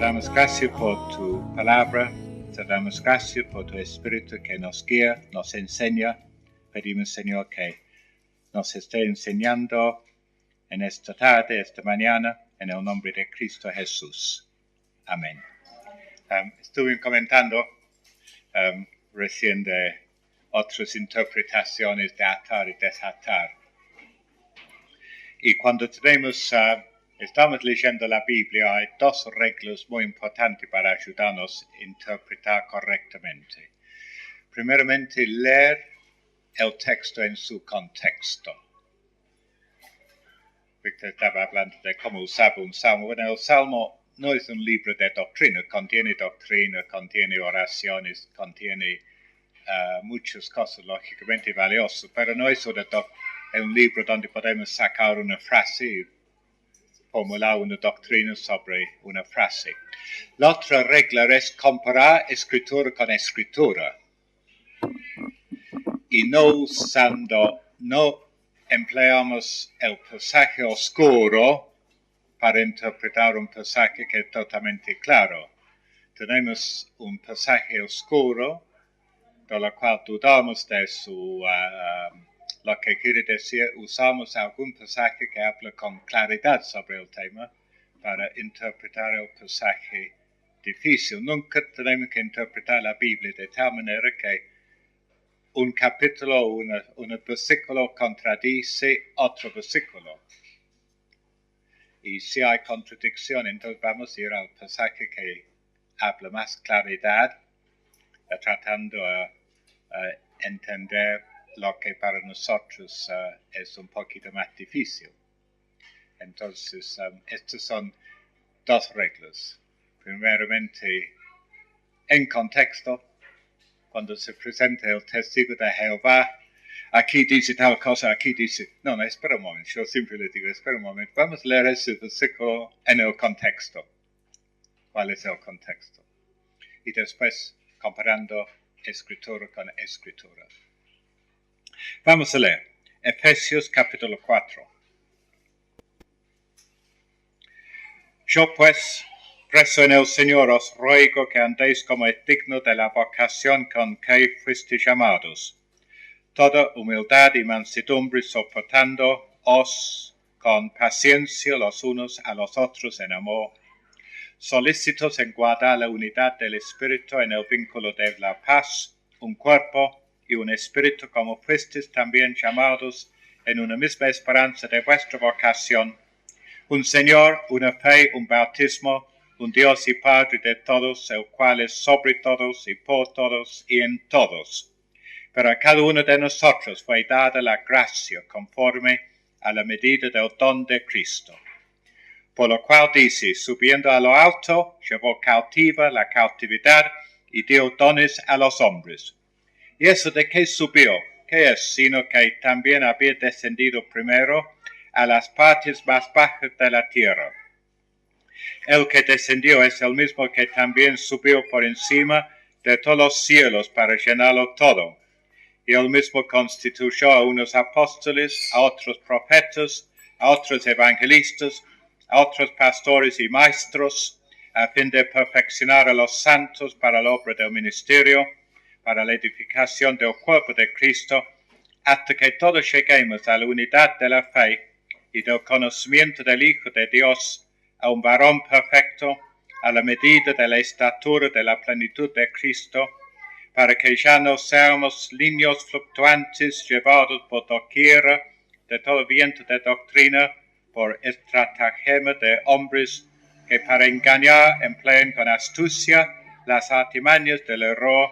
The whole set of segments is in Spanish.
damos gracias por tu palabra, te damos gracias por tu Espíritu que nos guía, nos enseña. Pedimos, Señor, que nos esté enseñando en esta tarde, esta mañana, en el nombre de Cristo Jesús. Amén. Estuve comentando recién de otras interpretaciones de atar y desatar. Y cuando estamos leyendo la Biblia, hay dos reglas muy importantes para ayudarnos a interpretar correctamente. Primeramente, leer el texto en su contexto. Víctor estaba hablando de cómo usaba un salmo. Bueno, el salmo no es un libro de doctrina, contiene oraciones, contiene muchas cosas lógicamente valiosas, pero no es un libro donde podemos sacar una frase y formular una doctrina sobre una frase. La otra regla es comparar escritura con escritura y no empleamos el pasaje oscuro para interpretar un pasaje que es totalmente claro. Tenemos un pasaje oscuro de lo cual dudamos de lo que quiere decir. Usamos algún pasaje que habla con claridad sobre el tema para interpretar el pasaje difícil. Nunca tenemos que interpretar la Biblia de tal manera que un capítulo o un versículo contradice otro versículo. Y si hay contradicción, entonces vamos a ir al pasaje que habla más claridad, tratando de entender lo que para nosotros es un poquito más difícil. Entonces, estas son dos reglas. Primeramente, en contexto, cuando se presenta el testigo de Jehová, aquí dice tal cosa, aquí dice, no, espera un momento, yo siempre le digo, espera un momento, vamos a leer ese versículo en el contexto. ¿Cuál es el contexto? Y después, comparando escritura con escritura. Vamos a leer Efesios capítulo 4. Yo pues, preso en el Señor, os ruego que andéis como es digno de la vocación con que fuisteis llamados, toda humildad y mansedumbre soportándoos con paciencia los unos a los otros en amor, solícitos en guardar la unidad del Espíritu en el vínculo de la paz, un cuerpo y un espíritu, como fuisteis también llamados en una misma esperanza de vuestra vocación, un Señor, una fe, un bautismo, un Dios y Padre de todos, el cual es sobre todos y por todos y en todos. Pero a cada uno de nosotros fue dada la gracia conforme a la medida del don de Cristo. Por lo cual dice, subiendo a lo alto, llevó cautiva la cautividad y dio dones a los hombres. ¿Y eso de qué subió? ¿Qué es? Sino que también había descendido primero a las partes más bajas de la tierra. El que descendió es el mismo que también subió por encima de todos los cielos para llenarlo todo. Y él mismo constituyó a unos apóstoles, a otros profetas, a otros evangelistas, a otros pastores y maestros, a fin de perfeccionar a los santos para la obra del ministerio, para la edificación del cuerpo de Cristo, hasta que todos lleguemos a la unidad de la fe y del conocimiento del Hijo de Dios, a un varón perfecto, a la medida de la estatura de la plenitud de Cristo, para que ya no seamos niños fluctuantes llevados por doquiera de todo viento de doctrina, por estratagema de hombres que para engañar emplean con astucia las artimañas del error,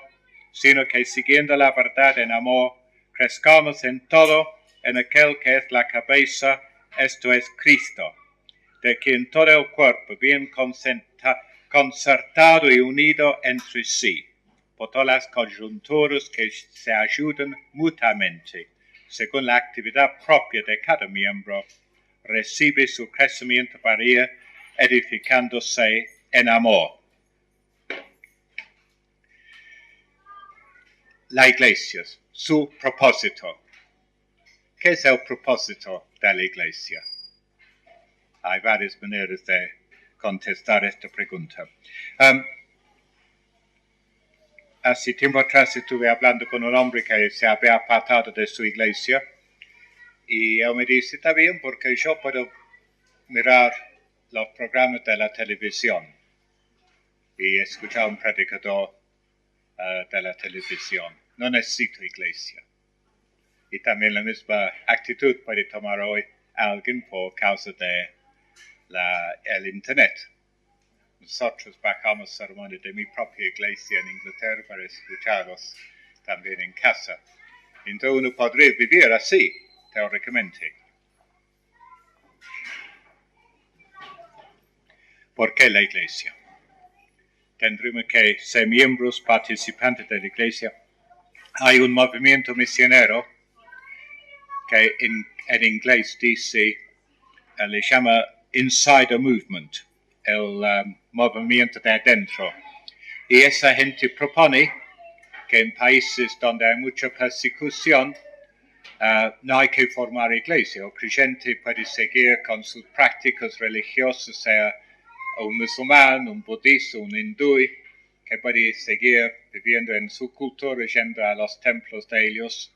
sino que siguiendo la verdad en amor, crezcamos en todo en aquel que es la cabeza, esto es Cristo, de quien todo el cuerpo bien concertado y unido entre sí, por todas las coyunturas que se ayudan mutuamente, según la actividad propia de cada miembro, recibe su crecimiento para ir edificándose en amor. La iglesia, su propósito. ¿Qué es el propósito de la iglesia? Hay varias maneras de contestar esta pregunta. Hace tiempo atrás estuve hablando con un hombre que se había apartado de su iglesia y él me dice, está bien porque yo puedo mirar los programas de la televisión y escuchar a un predicador de la televisión. No necesito iglesia. Y también la misma actitud puede tomar hoy alguien por causa de el Internet. Nosotros bajamos sermones de mi propia iglesia en Inglaterra para escucharlos también en casa. Entonces uno podría vivir así, teóricamente. ¿Por qué la iglesia? Tendremos que ser miembros participantes de la iglesia. Hay un movimiento misionero que en inglés dice, le llama Insider Movement, el movimiento de adentro. Y esa gente propone que en países donde hay mucha persecución, no hay que formar iglesia. El creyente puede seguir con sus prácticas religiosas, sea un musulmán, un budista, un hindú, que puede seguir viviendo en su cultura, yendo a los templos de ellos.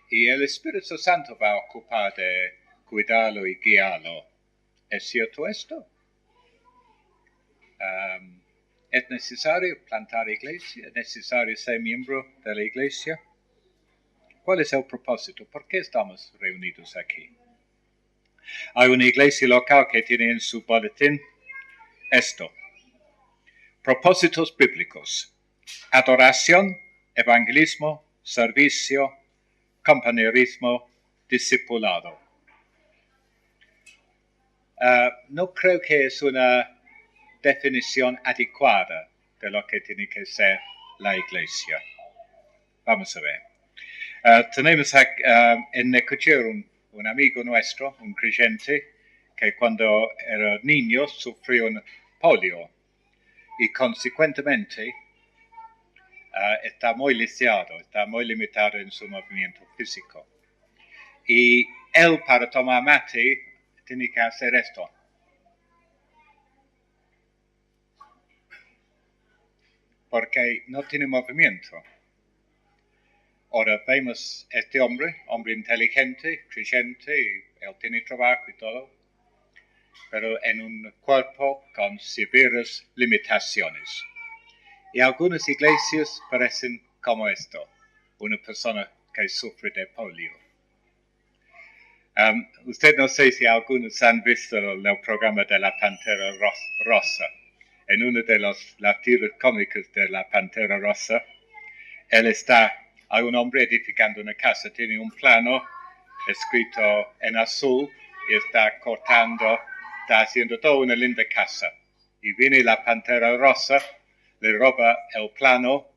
Y el Espíritu Santo va a ocupar de cuidarlo y guiarlo. ¿Es cierto esto? ¿Es necesario plantar iglesia? ¿Es necesario ser miembro de la iglesia? ¿Cuál es el propósito? ¿Por qué estamos reunidos aquí? Hay una iglesia local que tiene en su boletín esto. Propósitos bíblicos. Adoración, evangelismo, servicio, compañerismo, discipulado. No creo que es una definición adecuada de lo que tiene que ser la iglesia. Vamos a ver. Tenemos en Necochea un amigo nuestro, un creyente, que cuando era niño sufrió un polio y consecuentemente está muy lisiado, está muy limitado en su movimiento físico. Y él, para tomar mate, tiene que hacer esto. Porque no tiene movimiento. Ahora vemos este hombre inteligente, creyente, y él tiene trabajo y todo, pero en un cuerpo con severas limitaciones. Y algunas iglesias parecen como esto, una persona que sufre de polio. Usted no sé si algunos han visto el programa de la Pantera Rosa. En uno de las tiras cómicas de la Pantera Rosa, hay un hombre edificando una casa, tiene un plano escrito en azul y está haciendo toda una linda casa. Y viene la Pantera Rosa, le roba el plano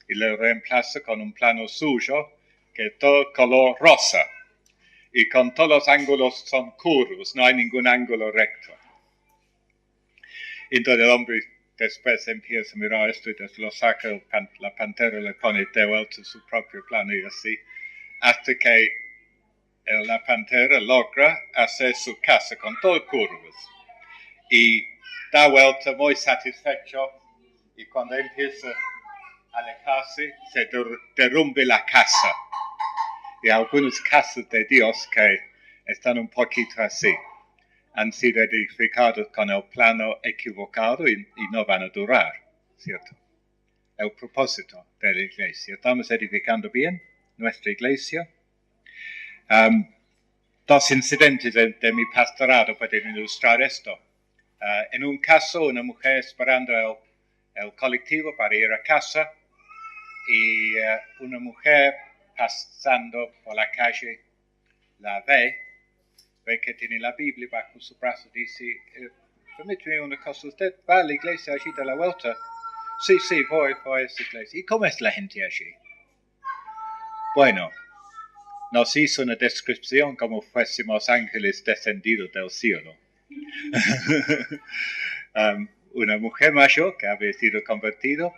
y le reemplaza con un plano suyo que es todo color rosa. Y con todos los ángulos son curvos, no hay ningún ángulo recto. Entonces el hombre después empieza a mirar esto y lo saca, la pantera le pone de vuelta su propio plano y así, hasta que la pantera logra hacer su casa con todo curvas. Y da vuelta muy satisfecho y cuando empieza a alejarse se derrumbe la casa. Y algunas casas de Dios que están un poquito así han sido edificados con el plano equivocado y no van a durar, ¿cierto? El propósito de la iglesia. ¿Estamos edificando bien nuestra iglesia? Dos incidentes de mi pastorado pueden ilustrar esto. En un caso, una mujer esperando el colectivo para ir a casa y una mujer pasando por la calle la ve que tiene la Biblia bajo su brazo, dice, permíteme una cosa, ¿usted va a la iglesia allí de la vuelta? Sí, voy a esa iglesia. ¿Y cómo es la gente allí? Bueno, nos hizo una descripción como fuésemos ángeles descendidos del cielo. Una mujer mayor que había sido convertido,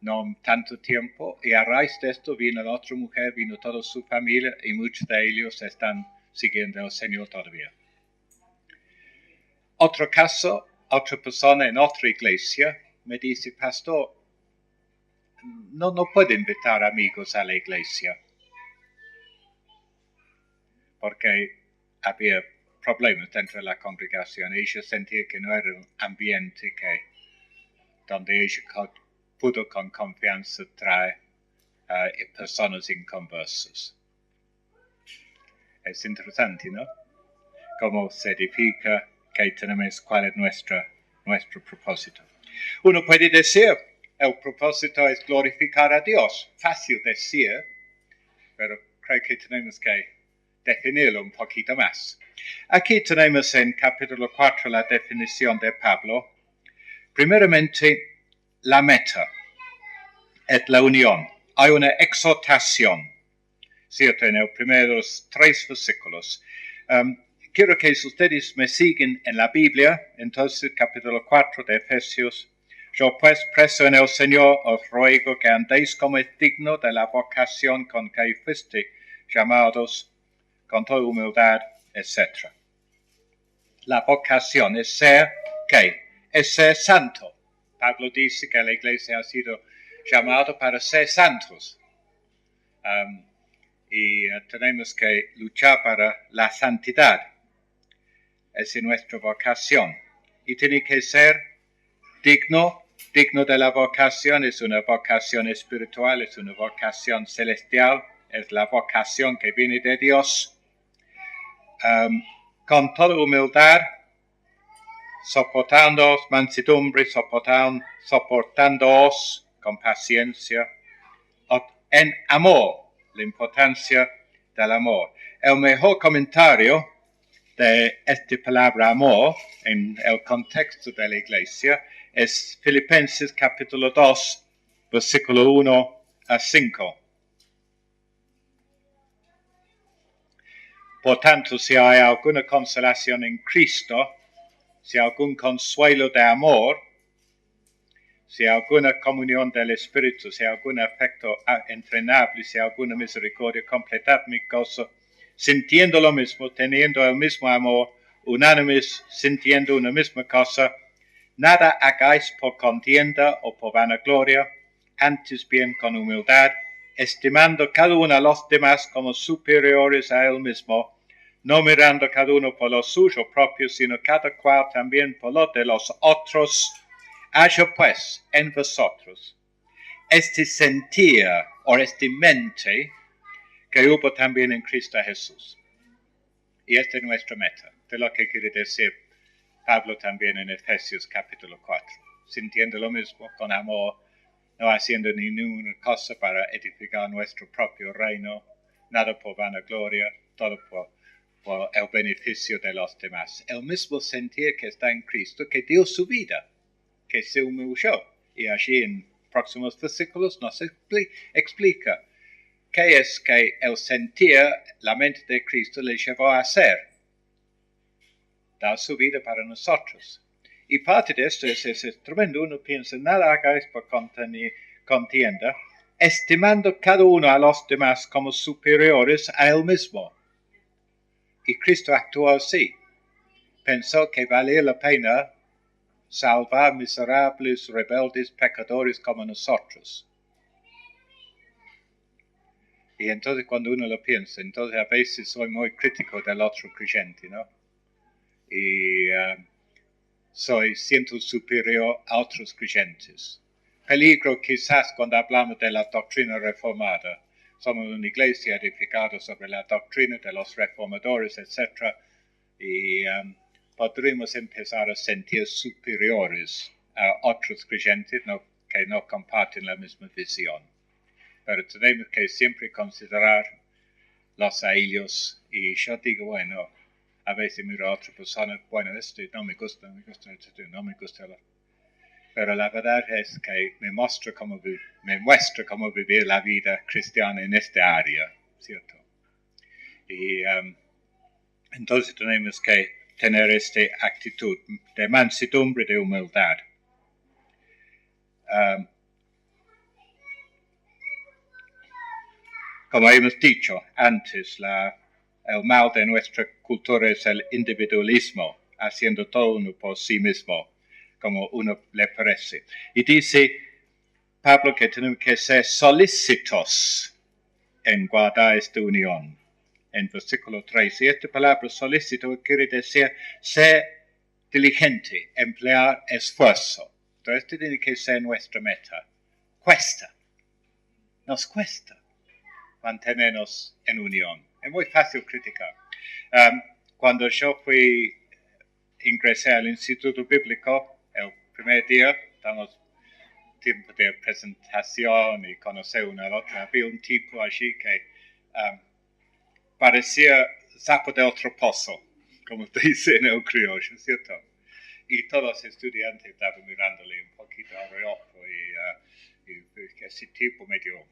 no tanto tiempo, y a raíz de esto vino la otra mujer, vino toda su familia, y muchos de ellos están siguiendo al Señor todavía. Otro caso, otra persona en otra iglesia me dice, pastor, no puedo invitar amigos a la iglesia porque había problemas dentro de la congregación. Ella sentía que no era un ambiente donde ella pudo con confianza traer personas inconversas. Es interesante, ¿no? Cómo se edifica, que tenemos cuál es nuestro propósito. Uno puede decir, el propósito es glorificar a Dios. Fácil decir, pero creo que tenemos que definirlo un poquito más. Aquí tenemos en capítulo 4 la definición de Pablo. Primeramente, la meta es la unión. Hay una exhortación, ¿cierto? En los primeros 3 versículos. Quiero que ustedes me sigan en la Biblia, entonces capítulo 4 de Efesios. Yo pues, preso en el Señor, os ruego que andéis como es digno de la vocación con que fuiste llamados, con toda humildad, etc. La vocación es ser, ¿qué? Es ser santo. Pablo dice que la iglesia ha sido llamada para ser santos. Y tenemos que luchar para la santidad. Esa es nuestra vocación. Y tiene que ser digno de la vocación. Es una vocación espiritual, es una vocación celestial, es la vocación que viene de Dios. Con toda humildad, soportándoos, mansedumbre, soportándoos con paciencia, en amor, la importancia del amor. El mejor comentario de esta palabra amor en el contexto de la iglesia es Filipenses capítulo 2, versículo 1 a 5. Por tanto, si hay alguna consolación en Cristo, si hay algún consuelo de amor, si hay alguna comunión del Espíritu, si hay algún afecto entrenable, si hay alguna misericordia, completad mi gozo, sintiendo lo mismo, teniendo el mismo amor, unánimes, sintiendo una misma cosa, nada hagáis por contienda o por vanagloria, antes bien con humildad, estimando cada uno a los demás como superiores a él mismo, no mirando cada uno por lo suyo propio, sino cada cual también por lo de los otros. Haya pues en vosotros este sentir o este mente que hubo también en Cristo Jesús. Y esta es nuestra meta, de lo que quiere decir Pablo también en Efesios capítulo 4. Sintiendo lo mismo, con amor, no haciendo ninguna cosa para edificar nuestro propio reino, nada por vanagloria, todo por el beneficio de los demás. El mismo sentir que está en Cristo, que dio su vida, que se humilló. Y allí en próximos versículos nos explica qué es que el sentir, la mente de Cristo le llevó a hacer. Dar su vida para nosotros. Y parte de esto es tremendo. Uno piensa, nada hagáis por contienda, estimando cada uno a los demás como superiores a él mismo. Y Cristo actuó así. Pensó que valía la pena salvar miserables, rebeldes, pecadores como nosotros. Y entonces cuando uno lo piensa, entonces a veces soy muy crítico del otro creyente, ¿no? Y siento superior a otros creyentes. Peligro quizás cuando hablamos de la doctrina reformada. Somos una iglesia edificada sobre la doctrina de los reformadores, etc. Y podríamos empezar a sentir superiores a otros creyentes que no comparten la misma visión. Pero tenemos que siempre considerar los a ellos. Y yo digo, bueno, a veces miro a otra persona, bueno, no me gusta, no me gusta. Pero la verdad es que me muestra cómo vivir la vida cristiana en esta área, ¿cierto? Y entonces tenemos que tener esta actitud de mansedumbre, de humildad. Como hemos dicho antes, el mal de nuestra cultura es el individualismo. haciendo todo uno por sí mismo, como uno le parece. Y dice Pablo que tenemos que ser solícitos en guardar esta unión. En versículo 3, y esta palabra solícito quiere decir ser diligente, emplear esfuerzo. Entonces, esto tiene que ser nuestra meta. Cuesta, nos cuesta mantenernos en unión. Es muy fácil criticar. Cuando yo ingresé al Instituto Bíblico, el primer día, estamos tiempo de presentación y conocer una al otra, había un tipo allí que parecía saco de otro pozo, como dice en el criollo, ¿cierto? Y todos los estudiantes estaban mirándole un poquito a reojo y ese tipo medio...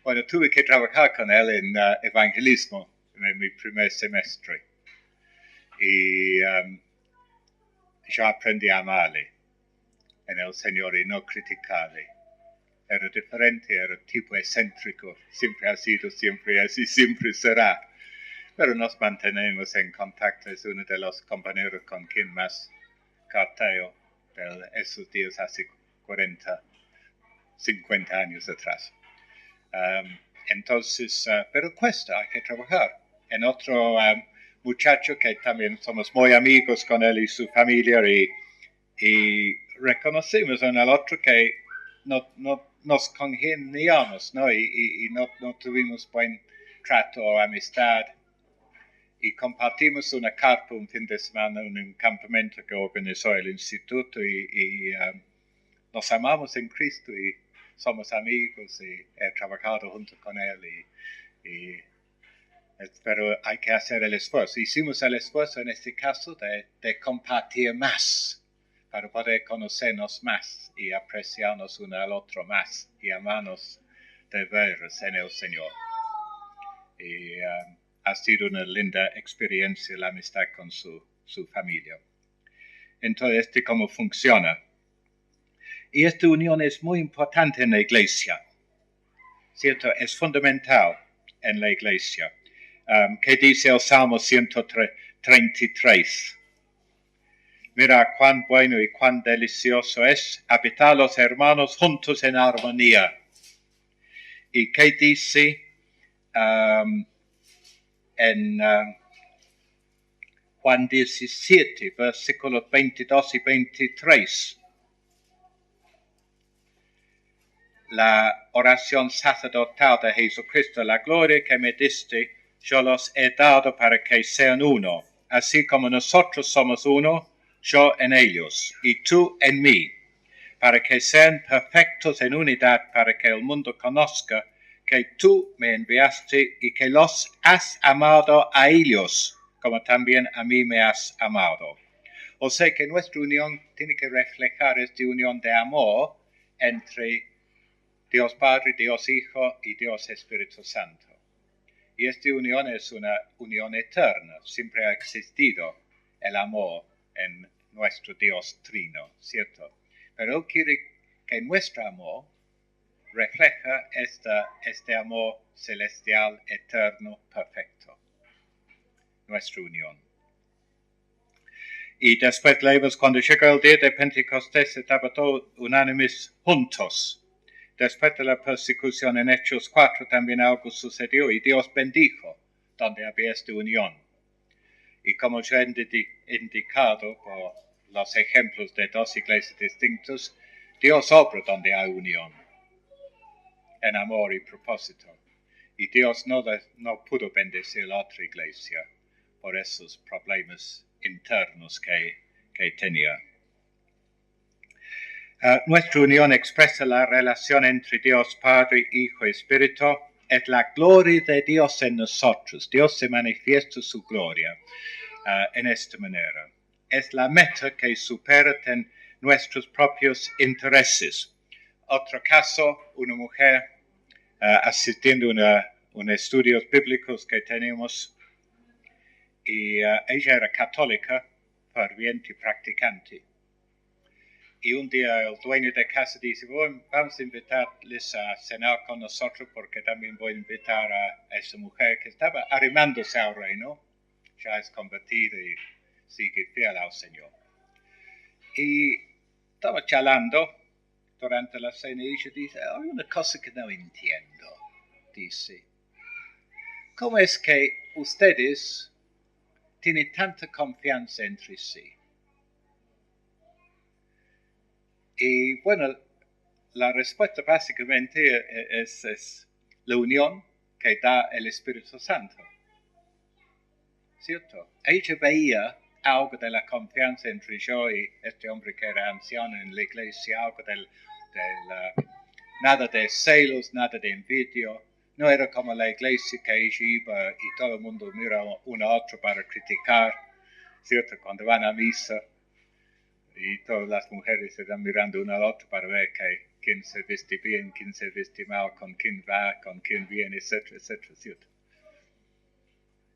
Bueno, tuve que trabajar con él en evangelismo en mi primer semestre. Y yo aprendí a amarle en el Señor y no criticarle. Era diferente, era tipo excéntrico, siempre ha sido, siempre así, siempre será. Pero nos mantenemos en contacto, es uno de los compañeros con quien más carteo de esos días hace 40, 50 años atrás. Entonces, pero cuesta, hay que trabajar. En otro muchacho que también somos muy amigos con él y su familia y reconocimos en el otro que no nos congeniamos, ¿no? Y no tuvimos buen trato o amistad. Y compartimos una carpa un fin de semana en un campamento que organizó el instituto y nos amamos en Cristo y somos amigos y he trabajado junto con él pero hay que hacer el esfuerzo. Hicimos el esfuerzo en este caso de compartir más para poder conocernos más y apreciarnos uno al otro más y amarnos de veras en el Señor. Y ha sido una linda experiencia la amistad con su familia. Entonces, ¿cómo funciona? Y esta unión es muy importante en la iglesia, ¿cierto? Es fundamental en la iglesia. ¿Qué dice el Salmo 133? Mira cuán bueno y cuán delicioso es habitar los hermanos juntos en armonía. ¿Y qué dice en Juan 17, versículos 22 y 23? La oración sacerdotal de Jesucristo, la gloria que me diste, yo los he dado para que sean uno, así como nosotros somos uno, yo en ellos y tú en mí, para que sean perfectos en unidad, para que el mundo conozca que tú me enviaste y que los has amado a ellos, como también a mí me has amado. O sea que nuestra unión tiene que reflejar esta unión de amor entre Dios Padre, Dios Hijo y Dios Espíritu Santo. Y esta unión es una unión eterna. Siempre ha existido el amor en nuestro Dios Trino, ¿cierto? Pero Él quiere que nuestro amor refleja este amor celestial, eterno, perfecto. Nuestra unión. Y después leemos, cuando llegó el día de Pentecostés, estaban todos unánimes juntos. Después de la persecución en Hechos 4 también algo sucedió y Dios bendijo donde había esta unión. Y como ya he indicado por los ejemplos de dos iglesias distintas, Dios obra donde hay unión, en amor y propósito. Y Dios no pudo bendecir la otra iglesia por esos problemas internos que tenía. Nuestra unión expresa la relación entre Dios Padre, Hijo y Espíritu. Es la gloria de Dios en nosotros. Dios se manifiesta su gloria en esta manera. Es la meta que supera nuestros propios intereses. Otro caso, una mujer asistiendo a unos estudios bíblicos que tenemos y ella era católica, ferviente y practicante. Y un día el dueño de casa dice, bueno, vamos a invitarles a cenar con nosotros porque también voy a invitar a esa mujer que estaba arrimándose al reino, ya es convertida y sigue fiel al Señor. Y estaba charlando durante la cena y ella dice, hay una cosa que no entiendo. Dice, ¿cómo es que ustedes tienen tanta confianza entre sí? Y bueno, la respuesta básicamente es la unión que da el Espíritu Santo. ¿Cierto? Ella veía algo de la confianza entre yo y este hombre que era anciano en la iglesia, algo nada de celos, nada de envidia. No era como la iglesia que ella iba y todo el mundo mira uno a otro para criticar, ¿cierto? Cuando van a misa y todas las mujeres se están mirando uno al otro para ver quién se viste bien, quién se viste mal, con quién va, con quién viene, etcétera, etcétera, ¿cierto?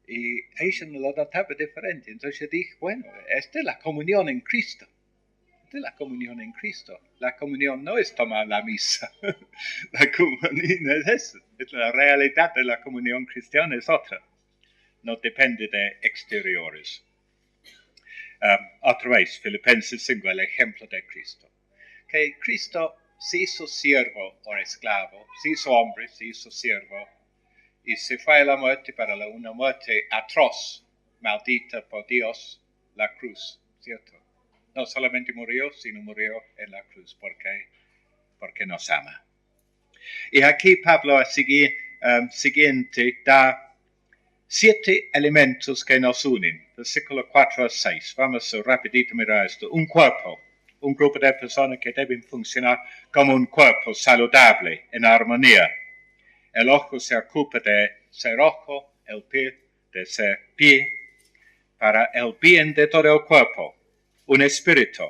Y ella no lo notaba diferente. Entonces yo dije, bueno, esta es la comunión en Cristo. Esta es la comunión en Cristo. La comunión no es tomar la misa. La comunión es eso. La realidad de la comunión cristiana es otra. No depende de exteriores. Otra vez, Filipenses 5, el ejemplo de Cristo. Que Cristo se hizo siervo o esclavo, se hizo hombre, se hizo siervo, y se fue a la muerte para una muerte atroz, maldita por Dios, la cruz, ¿cierto? No solamente murió, sino murió en la cruz, porque nos ama. Y aquí Pablo siguiente da 7 elementos que nos unen, versículo 4 a 6. Vamos a rapidito mirar esto. Un cuerpo, un grupo de personas que deben funcionar como un cuerpo saludable, en armonía. El ojo se ocupa de ser ojo, el pie de ser pie, para el bien de todo el cuerpo. Un espíritu.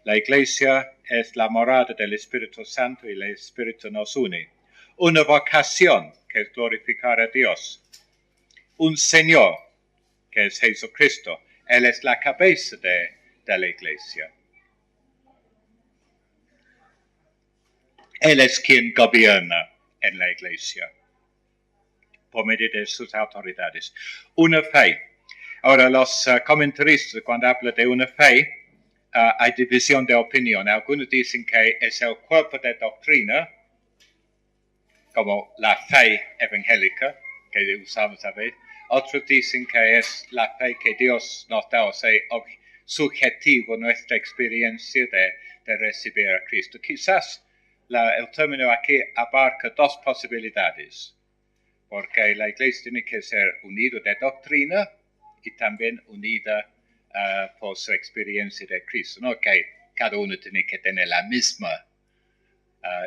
La iglesia es la morada del Espíritu Santo y el Espíritu nos une. Una vocación, que es glorificar a Dios. Un Señor, que es Jesucristo. Él es la cabeza de la iglesia. Él es quien gobierna en la iglesia por medio de sus autoridades. Una fe. Ahora, los comentaristas, cuando hablan de una fe, hay división de opinión. Algunos dicen que es el cuerpo de doctrina, como la fe evangélica que usamos a veces. Otros dicen que es la fe que Dios nos da, o sea, subjetivo nuestra experiencia de recibir a Cristo. Quizás el término aquí abarca 2 posibilidades, porque la iglesia tiene que ser unida de doctrina y también unida por su experiencia de Cristo. No que cada uno tiene que tener la misma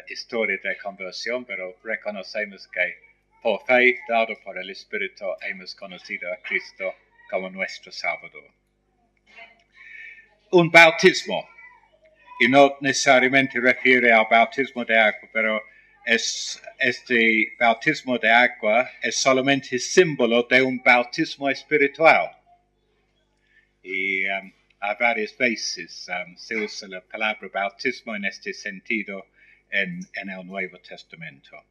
historia de conversión, pero reconocemos que por fe, dado por el Espíritu, hemos conocido a Cristo como nuestro Salvador. Un bautismo, y no necesariamente refiere al bautismo de agua, pero este bautismo de agua es solamente símbolo de un bautismo espiritual. Y a varias veces se usa la palabra bautismo en este sentido en el Nuevo Testamento.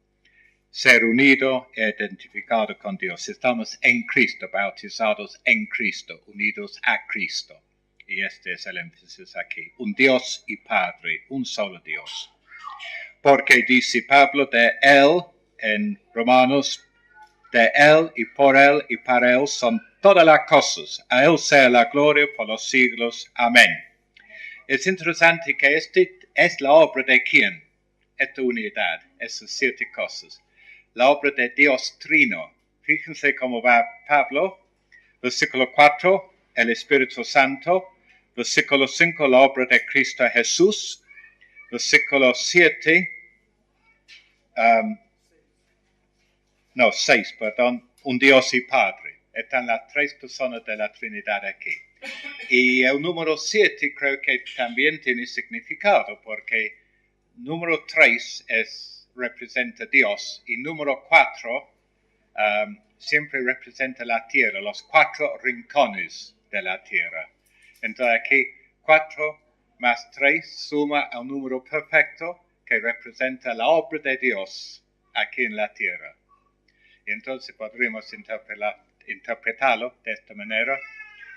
Ser unido e identificado con Dios. Estamos en Cristo, bautizados en Cristo, unidos a Cristo. Y este es el énfasis aquí. Un Dios y Padre, un solo Dios. Porque dice Pablo de Él, en Romanos, de Él y por Él y para Él son todas las cosas. A Él sea la gloria por los siglos. Amén. Es interesante que este es la obra de quién, esta unidad, esas 7 cosas. La obra de Dios Trino. Fíjense cómo va Pablo. Versículo 4, el Espíritu Santo. Versículo 5, la obra de Cristo Jesús. Versículo 7, 6, perdón, un Dios y Padre. Están las 3 personas de la Trinidad aquí. Y el número 7 creo que también tiene significado, porque número 3 representa Dios y número 4 siempre representa la tierra, los 4 rincones de la tierra. Entonces aquí 4 más 3 suma al número perfecto que representa la obra de Dios aquí en la tierra. Y entonces podríamos interpretarlo de esta manera.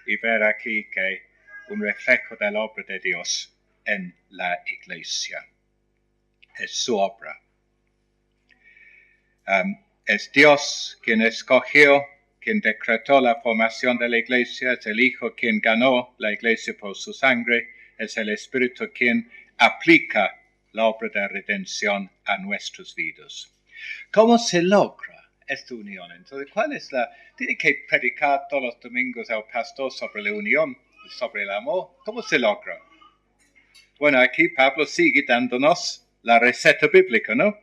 y ver aquí que un reflejo de la obra de Dios en la iglesia. Es su obra. Es Dios quien escogió, quien decretó la formación de la iglesia, es el Hijo quien ganó la iglesia por su sangre, es el Espíritu quien aplica la obra de redención a nuestras vidas. ¿Cómo se logra esta unión? Entonces, ¿cuál es tiene que predicar todos los domingos al pastor sobre la unión, sobre el amor? ¿Cómo se logra? Bueno, aquí Pablo sigue dándonos la receta bíblica, ¿no?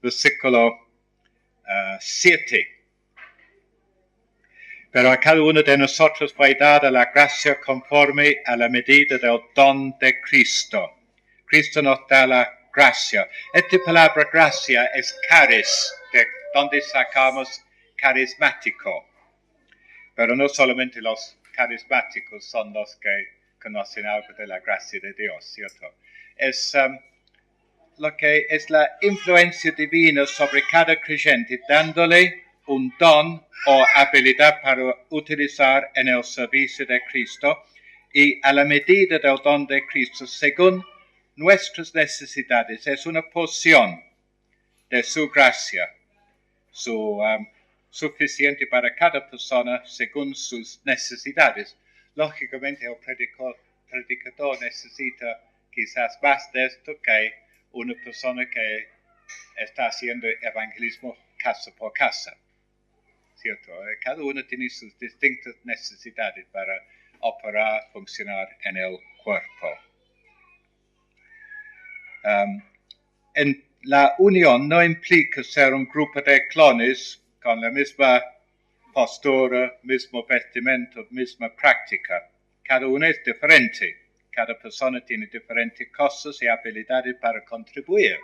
Versículo 7. Pero a cada uno de nosotros fue dada la gracia conforme a la medida del don de Cristo. Cristo nos da la gracia. Esta palabra gracia es charis, de donde sacamos carismático. Pero no solamente los carismáticos son los que conocen algo de la gracia de Dios, ¿cierto? Es lo que es la influencia divina sobre cada creyente, dándole un don o habilidad para utilizar en el servicio de Cristo y a la medida del don de Cristo, según nuestras necesidades. Es una porción de su gracia, suficiente para cada persona según sus necesidades. Lógicamente, el predicador necesita quizás más de esto que una persona que está haciendo evangelismo casa por casa. ¿Cierto? Cada uno tiene sus distintas necesidades para operar, funcionar en el cuerpo. En la unión no implica ser un grupo de clones con la misma postura, mismo vestimento, misma práctica. Cada uno es diferente. Cada persona tiene diferentes cosas y habilidades para contribuir.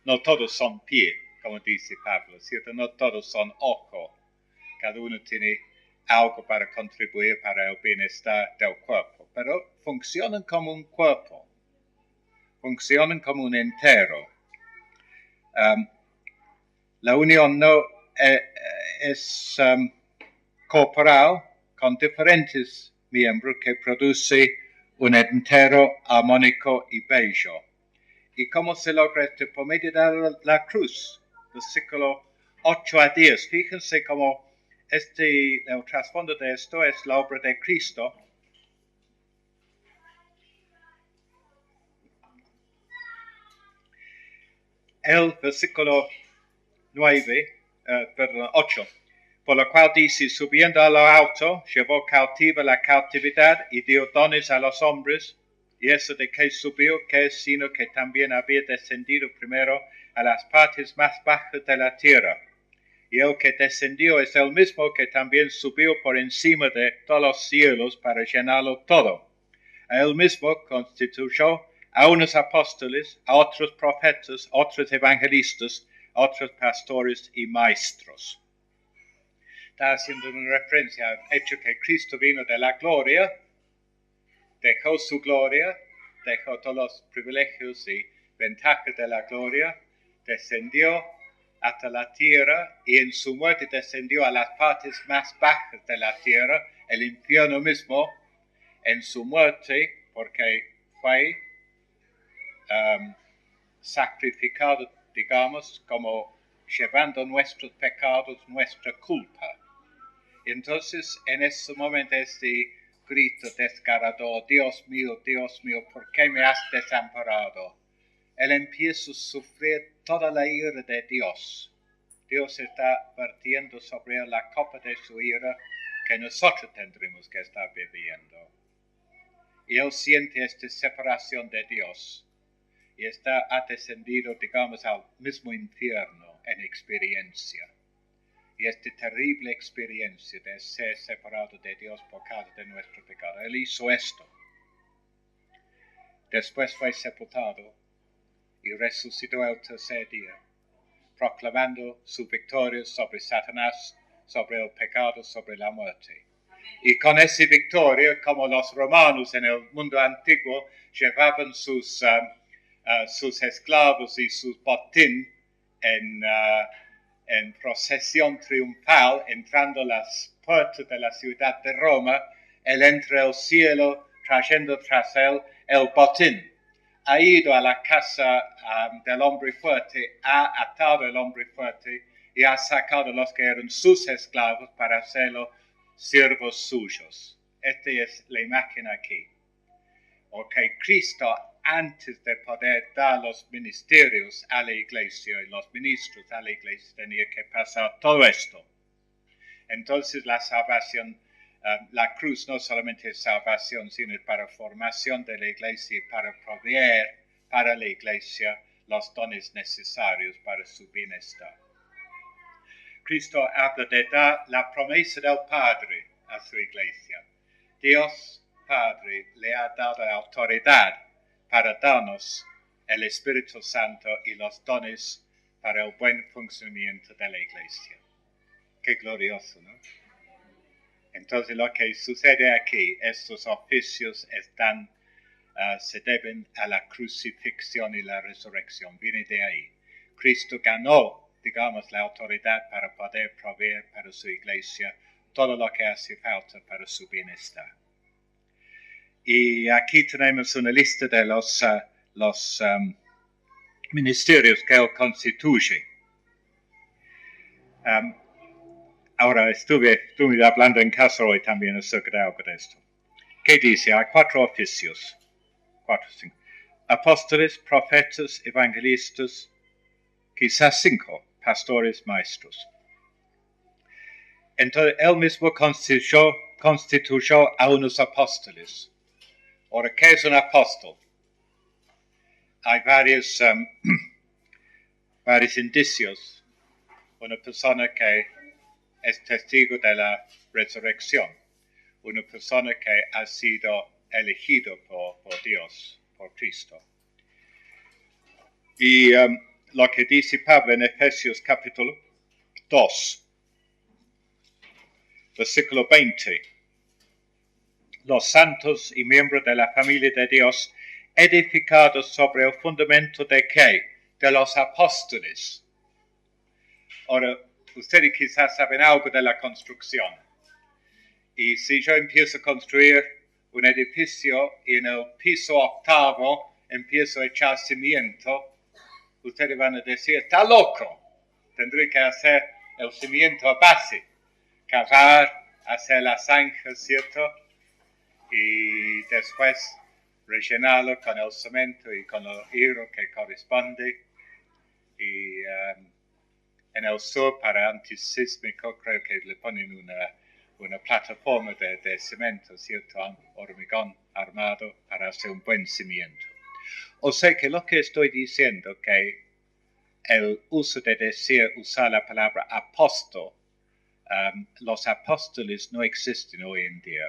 No todos son pies, como dice Pablo, ¿cierto? No todos son ojos. Cada uno tiene algo para contribuir para el bienestar del cuerpo, pero funcionan como un cuerpo. Funcionan como un entero. La unión no es corporal con diferentes miembros que produce un entero armónico y bello. ¿Y cómo se logra esto? Por medio de la cruz, versículo 8 a 10. Fíjense cómo el trasfondo de esto es la obra de Cristo. El versículo 8, por lo cual dice, subiendo a lo alto, llevó cautiva la cautividad y dio dones a los hombres, y eso de que subió, que es sino que también había descendido primero a las partes más bajas de la tierra. Y el que descendió es el mismo que también subió por encima de todos los cielos para llenarlo todo. A él mismo constituyó a unos apóstoles, a otros profetas, a otros evangelistas, a otros pastores y maestros. Está haciendo una referencia al hecho que Cristo vino de la gloria, dejó su gloria, dejó todos los privilegios y ventajas de la gloria, descendió hasta la tierra y en su muerte descendió a las partes más bajas de la tierra, el infierno mismo, en su muerte, porque fue sacrificado, digamos, como llevando nuestros pecados, nuestra culpa. Entonces, en ese momento, este grito desgarrador, Dios mío, ¿por qué me has desamparado? Él empieza a sufrir toda la ira de Dios. Dios está vertiendo sobre él la copa de su ira que nosotros tendremos que estar bebiendo. Y él siente esta separación de Dios. Y ha descendido, digamos, al mismo infierno en experiencia. Y esta terrible experiencia de ser separado de Dios por causa de nuestro pecado. Él hizo esto. Después fue sepultado y resucitó el tercer día, proclamando su victoria sobre Satanás, sobre el pecado, sobre la muerte. Y con esa victoria, como los romanos en el mundo antiguo llevaban sus esclavos y sus botín en procesión triunfal, entrando las puerta de la ciudad de Roma, él entra al cielo trayendo tras él el botín. Ha ido a la casa del hombre fuerte, ha atado al hombre fuerte y ha sacado a los que eran sus esclavos para hacerlos siervos suyos. Esta es la imagen aquí. Ok, Cristo, antes de poder dar los ministerios a la iglesia y los ministros a la iglesia, tenía que pasar todo esto. Entonces la salvación, la cruz no solamente es salvación, sino para formación de la iglesia y para proveer para la iglesia los dones necesarios para su bienestar. Cristo habla de dar la promesa del Padre a su iglesia. Dios Padre le ha dado autoridad para darnos el Espíritu Santo y los dones para el buen funcionamiento de la iglesia. Qué glorioso, ¿no? Entonces lo que sucede aquí, estos oficios se deben a la crucifixión y la resurrección. Viene de ahí. Cristo ganó, digamos, la autoridad para poder proveer para su iglesia todo lo que hace falta para su bienestar. Y aquí tenemos una lista de los ministerios que él constituye. Ahora estuve hablando en casa hoy también acerca de algo de esto. ¿Qué dice? Hay 4 oficios. 5. Apóstoles, profetas, evangelistas, quizás 5, pastores, maestros. Entonces él mismo constituyó a unos apóstoles. Ahora, ¿qué es un apóstol? Hay varios indicios. Una persona que es testigo de la resurrección. Una persona que ha sido elegido por Dios, por Cristo. Y lo que dice Pablo en Efesios capítulo 2, versículo 20. Los santos y miembros de la familia de Dios, edificados sobre el fundamento de ¿qué? De los apóstoles. Ahora, ustedes quizás saben algo de la construcción. Y si yo empiezo a construir un edificio y en el piso 8 empiezo a echar cimiento, ustedes van a decir, está loco. Tendré que hacer el cimiento a base, cavar, hacer las zanjas, ¿cierto? Y después rellenarlo con el cemento y con el hierro que corresponde. Y en el sur, para antisísmico, creo que le ponen una plataforma de cemento, ¿cierto? Hormigón armado para hacer un buen cimiento. O sea que lo que estoy diciendo, que el uso de usar la palabra apóstol, los apóstoles no existen hoy en día,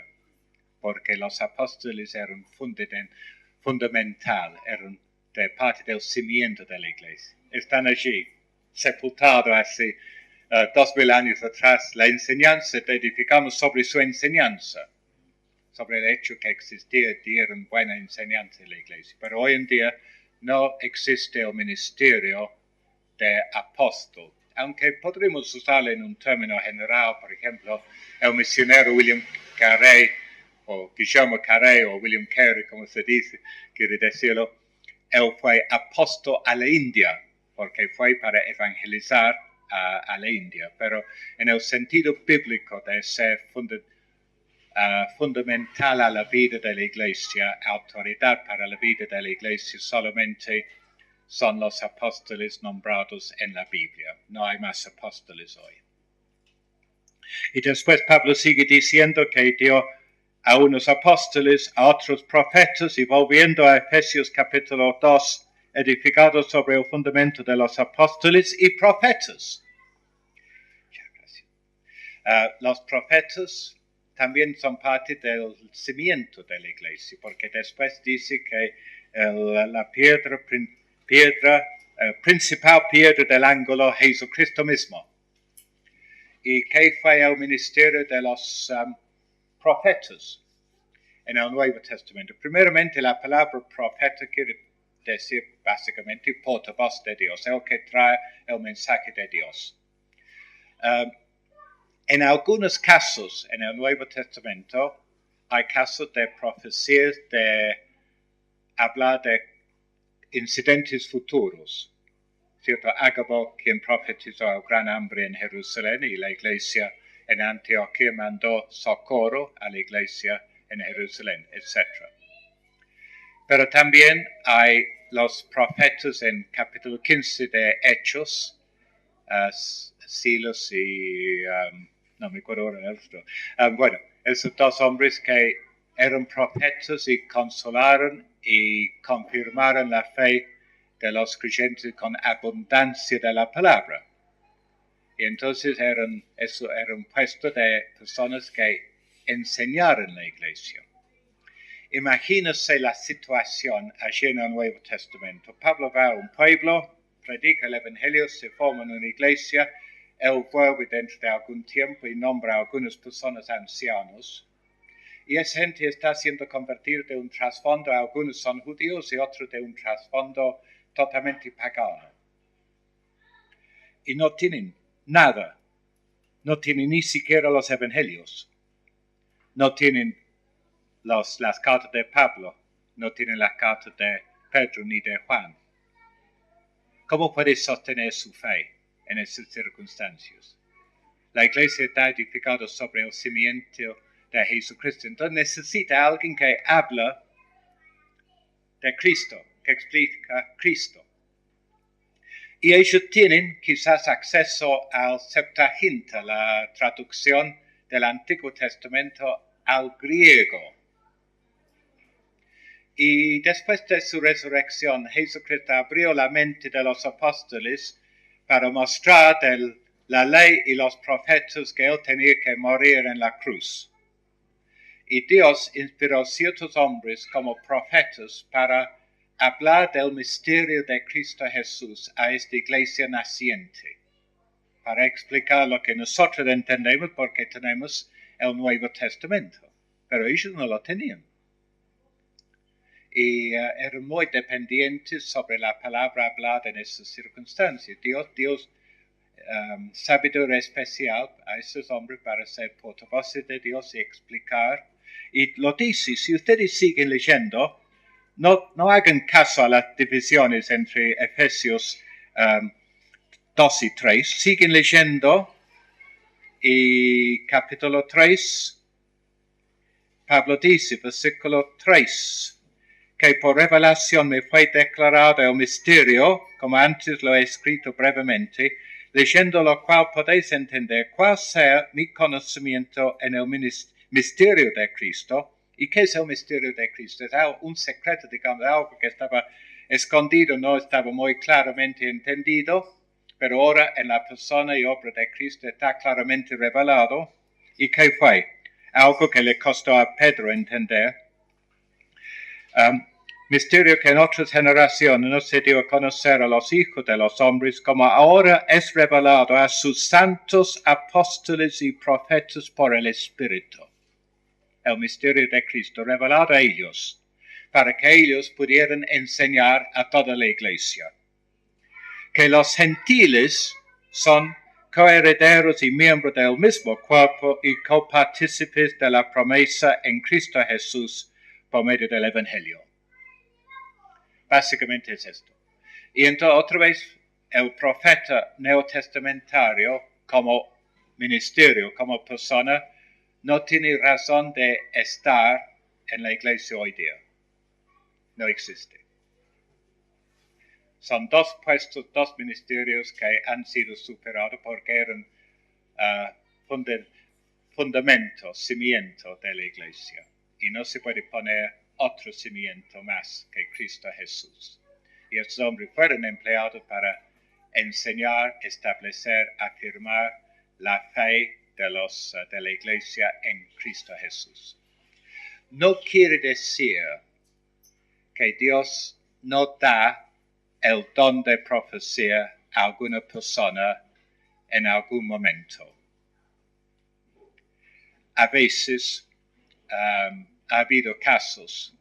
porque los apóstoles eran fundamental, eran de parte del cimiento de la iglesia. Están allí, sepultados hace 2000 años atrás. La enseñanza, edificamos sobre su enseñanza, sobre el hecho que existía, dieron buena enseñanza en la iglesia. Pero hoy en día no existe el ministerio de apóstol, aunque podríamos usarlo en un término general. Por ejemplo, el misionero William Carey, o Guillermo Carey, o William Carey, como se dice, quiere decirlo, él fue apóstol a la India, porque fue para evangelizar a la India, pero en el sentido bíblico de ser fundamental a la vida de la iglesia, autoridad para la vida de la iglesia, solamente son los apóstoles nombrados en la Biblia. No hay más apóstoles hoy. Y después Pablo sigue diciendo que dio a unos apóstoles, a otros profetas, y volviendo a Efesios capítulo 2, edificados sobre el fundamento de los apóstoles y profetas. Los profetas también son parte del cimiento de la iglesia, porque después dice que la principal piedra del ángulo, Jesucristo mismo. ¿Y qué fue el ministerio de los profetas en el Nuevo Testamento? Primeramente, la palabra profeta quiere decir básicamente portavoz de Dios, el que trae el mensaje de Dios. En algunos casos en el Nuevo Testamento hay casos de profecías de hablar de incidentes futuros. ¿Cierto? Agabo, quien profetizó el gran hambre en Jerusalén, y la iglesia en Antioquía mandó socorro a la iglesia en Jerusalén, etc. Pero también hay los profetas en capítulo 15 de Hechos, Silas y no me acuerdo ahora el otro. Bueno, esos dos hombres que eran profetas y consolaron y confirmaron la fe de los creyentes con abundancia de la palabra. Y entonces eso era un puesto de personas que enseñaron la iglesia. Imagínese la situación allí en el Nuevo Testamento. Pablo va a un pueblo, predica el Evangelio, se forma en una iglesia, él vuelve dentro de algún tiempo y nombra a algunas personas ancianos. Y esa gente está siendo convertida de un trasfondo, algunos son judíos y otros de un trasfondo totalmente pagano. Y no tienen nada, no tienen ni siquiera los evangelios, no tienen las cartas de Pablo, no tienen las cartas de Pedro ni de Juan. ¿Cómo puede sostener su fe en esas circunstancias? La iglesia está edificada sobre el cimiento de Jesucristo, entonces necesita a alguien que habla de Cristo, que explica Cristo. Y ellos tienen quizás acceso al Septuaginta, la traducción del Antiguo Testamento al griego. Y después de su resurrección, Jesucristo abrió la mente de los apóstoles para mostrar la ley y los profetas que él tenía que morir en la cruz. Y Dios inspiró ciertos hombres como profetas para hablar del misterio de Cristo Jesús a esta iglesia naciente, para explicar lo que nosotros entendemos porque tenemos el Nuevo Testamento, pero ellos no lo tenían. Y eran muy dependientes sobre la palabra hablada en esas circunstancias. Dios dio sabiduría especial a esos hombres para ser portavoces de Dios y explicar. Y lo dice, si ustedes siguen leyendo, no hagan caso a las divisiones entre Efesios 2 y 3. Siguen leyendo y capítulo 3, Pablo dice, versículo 3, que por revelación me fue declarado el misterio, como antes lo he escrito brevemente, leyendo lo cual podéis entender cuál sea mi conocimiento en el misterio de Cristo. ¿Y qué es el misterio de Cristo? Es un secreto, digamos, algo que estaba escondido, no estaba muy claramente entendido, pero ahora en la persona y obra de Cristo está claramente revelado. ¿Y qué fue? Algo que le costó a Pedro entender. Misterio que en otras generaciones no se dio a conocer a los hijos de los hombres, como ahora es revelado a sus santos apóstoles y profetas por el Espíritu. El misterio de Cristo revelado a ellos, para que ellos pudieran enseñar a toda la iglesia. Que los gentiles son coherederos y miembros del mismo cuerpo y copartícipes de la promesa en Cristo Jesús por medio del Evangelio. Básicamente es esto. Y entonces otra vez el profeta neotestamentario como ministerio, como persona, no tiene razón de estar en la iglesia hoy día. No existe. Son dos puestos, dos ministerios que han sido superados porque eran fundamento, cimiento de la iglesia. Y no se puede poner otro cimiento más que Cristo Jesús. Y estos hombres fueron empleados para enseñar, establecer, afirmar la fe de la iglesia en Cristo Jesús. No quiere decir que Dios no da el don de profecía a alguna persona en algún momento. A veces ha habido casos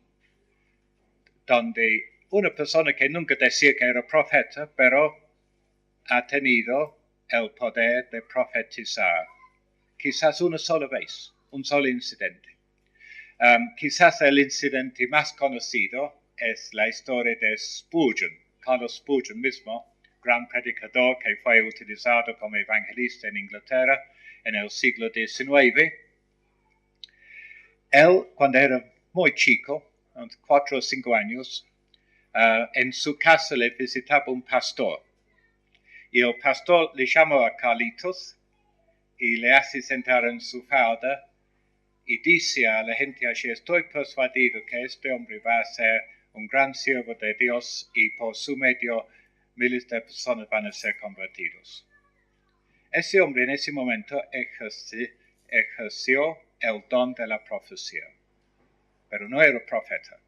donde una persona que nunca decía que era profeta, pero ha tenido el poder de profetizar. quizás una sola vez, un solo incidente. Quizás el incidente más conocido es la historia de Spurgeon, Carlos Spurgeon mismo, gran predicador que fue utilizado como evangelista en Inglaterra en el siglo XIX. Él, cuando era muy chico, 4 o 5 años, en su casa le visitaba un pastor. Y el pastor le llamó a Carlitos y le hace sentar en su falda y dice a la gente allí: estoy persuadido que este hombre va a ser un gran siervo de Dios y por su medio miles de personas van a ser convertidos. Ese hombre en ese momento ejerció el don de la profecía, pero no era profeta.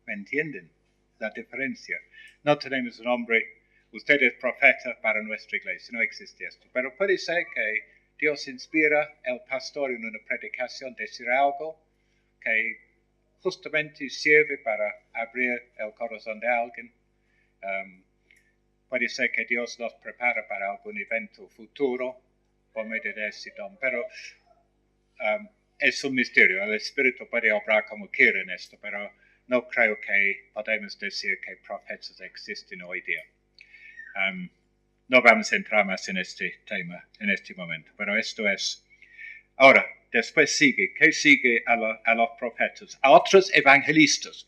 ¿Me entienden la diferencia? No tenemos un hombre, usted es profeta para nuestra iglesia, no existe esto, pero puede ser que Dios inspira al pastor en una predicación decir algo que justamente sirve para abrir el corazón de alguien. Puede ser que Dios nos prepara para algún evento futuro por medio de ese don, pero es un misterio. El Espíritu puede obrar como quiera en esto, pero no creo que podemos decir que profetas existen hoy día. No vamos a entrar más en este tema en este momento, pero esto es. Ahora, después sigue. ¿Qué sigue a los profetas? A otros evangelistas.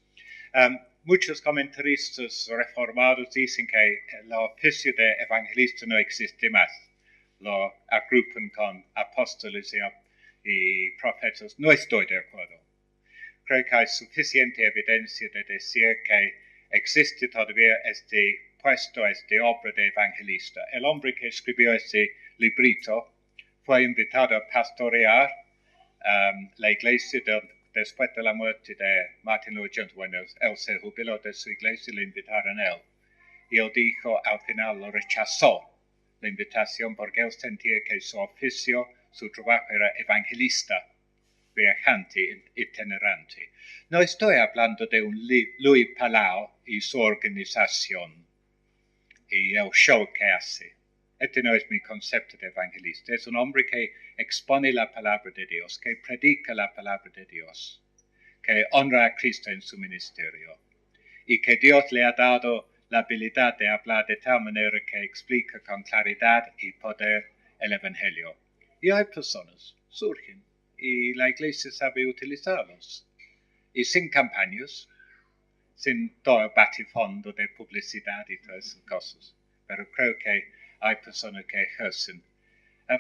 Muchos comentaristas reformados dicen que el oficio de evangelista no existe más. Lo agrupan con apóstoles y profetas. No estoy de acuerdo. Creo que hay suficiente evidencia de decir que existe todavía este puesto, esta obra de evangelista. El hombre que escribió este librito fue invitado a pastorear la iglesia después de la muerte de Martin Luther. Bueno, él se jubiló de su iglesia y le invitaron a él. Y él dijo, al final lo rechazó la invitación porque él sentía que su oficio, su trabajo era evangelista, viajante, itinerante. No estoy hablando de un Luis Palau y su organización y el show que hace. Este no es mi concepto de evangelista. Es un hombre que expone la palabra de Dios, que predica la palabra de Dios, que honra a Cristo en su ministerio y que Dios le ha dado la habilidad de hablar de tal manera que explica con claridad y poder el evangelio. Y hay personas, surgen, y la iglesia sabe utilizarlos. Y sin campañas, sin todo el batifondo de publicidad y todas esas cosas. Pero creo que hay personas que ejercen.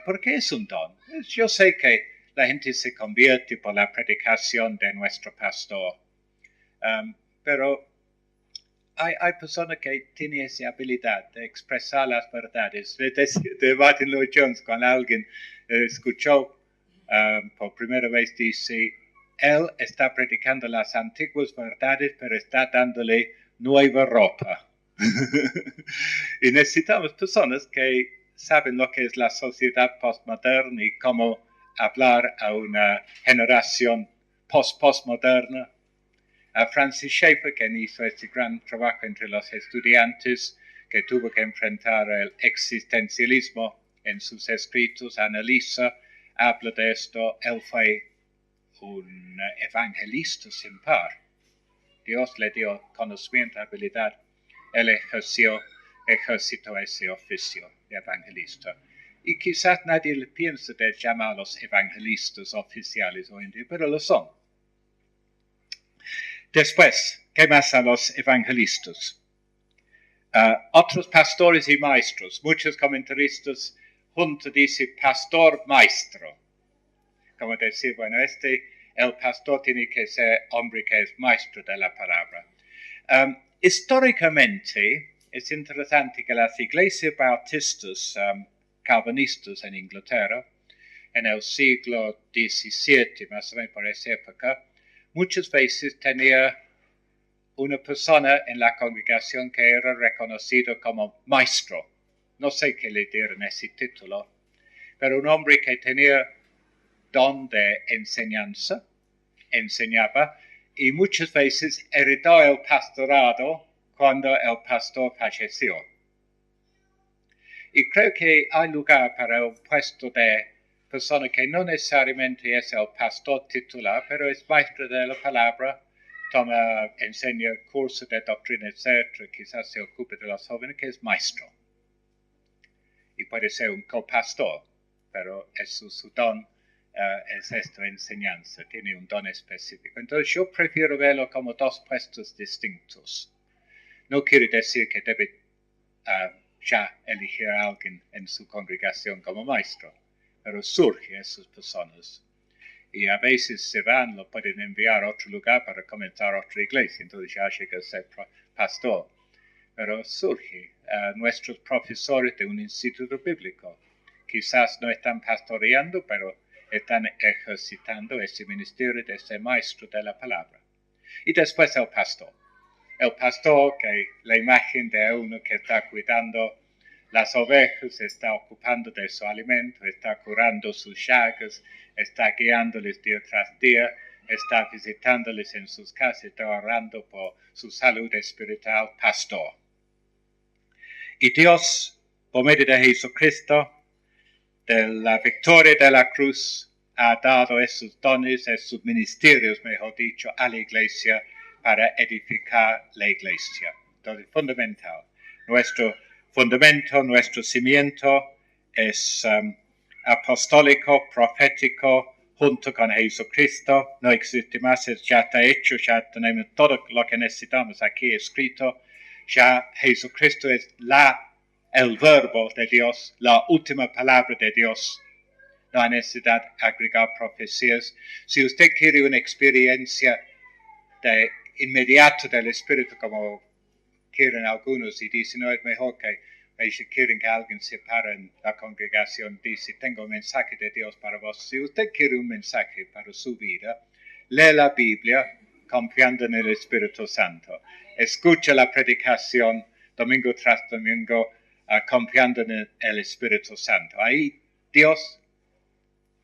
Porque es un don. Yo sé que la gente se convierte por la predicación de nuestro pastor. Pero hay personas que tienen esa habilidad de expresar las verdades. De Martin Lloyd Jones, cuando alguien escuchó por primera vez, dice: él está predicando las antiguas verdades, pero está dándole nueva ropa. Y necesitamos personas que saben lo que es la sociedad postmoderna y cómo hablar a una generación postmoderna. A Francis Schaeffer, quien hizo este gran trabajo entre los estudiantes, que tuvo que enfrentar el existencialismo en sus escritos, analiza, habla de esto. Él fue un evangelista sin par. Dios le dio conocimiento, habilidad. Él ejercitó ese oficio de evangelista. Y quizás nadie le piensa de llamarlos evangelistas oficiales hoy en día, pero lo son. Después, ¿qué más a los evangelistas? Otros pastores y maestros. Muchos comentaristas juntos dicen pastor maestro. Como decir, bueno, el pastor tiene que ser hombre que es maestro de la palabra. Históricamente, es interesante que las iglesias bautistas calvinistas en Inglaterra, en el siglo XVII, más o menos por esa época, muchas veces tenía una persona en la congregación que era reconocido como maestro. No sé qué le dieron ese título, pero un hombre que tenía don de enseñanza, enseñaba, y muchas veces heredó el pastorado cuando el pastor falleció. Y creo que hay lugar para un puesto de persona que no necesariamente es el pastor titular, pero es maestro de la palabra, enseña curso de doctrina, etc., quizás se ocupe de los jóvenes, que es maestro. Y puede ser un copastor, pero su don es esta enseñanza, tiene un don específico. Entonces yo prefiero verlo como dos puestos distintos. No quiere decir que debe ya elegir a alguien en su congregación como maestro, pero surgen esas personas. Y a veces se van, lo pueden enviar a otro lugar para comenzar otra iglesia, entonces ya llega a ser pastor. Pero surge nuestros profesores de un instituto bíblico. Quizás no están pastoreando, pero están ejercitando ese ministerio de ser maestro de la palabra. Y después el pastor. El pastor, que la imagen de uno que está cuidando las ovejas, está ocupando de su alimento, está curando sus llagas, está guiándoles día tras día, está visitándoles en sus casas, está orando por su salud espiritual, pastor. Y Dios, por medio de Jesucristo, de la victoria de la cruz, ha dado esos dones, esos ministerios, mejor dicho, a la iglesia para edificar la iglesia. Entonces, fundamental. Nuestro fundamento, nuestro cimiento es apostólico, profético, junto con Jesucristo. No existe más, ya está hecho, ya tenemos todo lo que necesitamos aquí escrito. Ya Jesucristo es el verbo de Dios, la última palabra de Dios. No hay necesidad de agregar profecías. Si usted quiere una experiencia inmediata del Espíritu, como quieren algunos, y dicen, no, es mejor que si quieren que alguien se pare en la congregación, dice, tengo un mensaje de Dios para vos. Si usted quiere un mensaje para su vida, lee la Biblia confiando en el Espíritu Santo. Escucha la predicación domingo tras domingo, confiando en el Espíritu Santo. Ahí Dios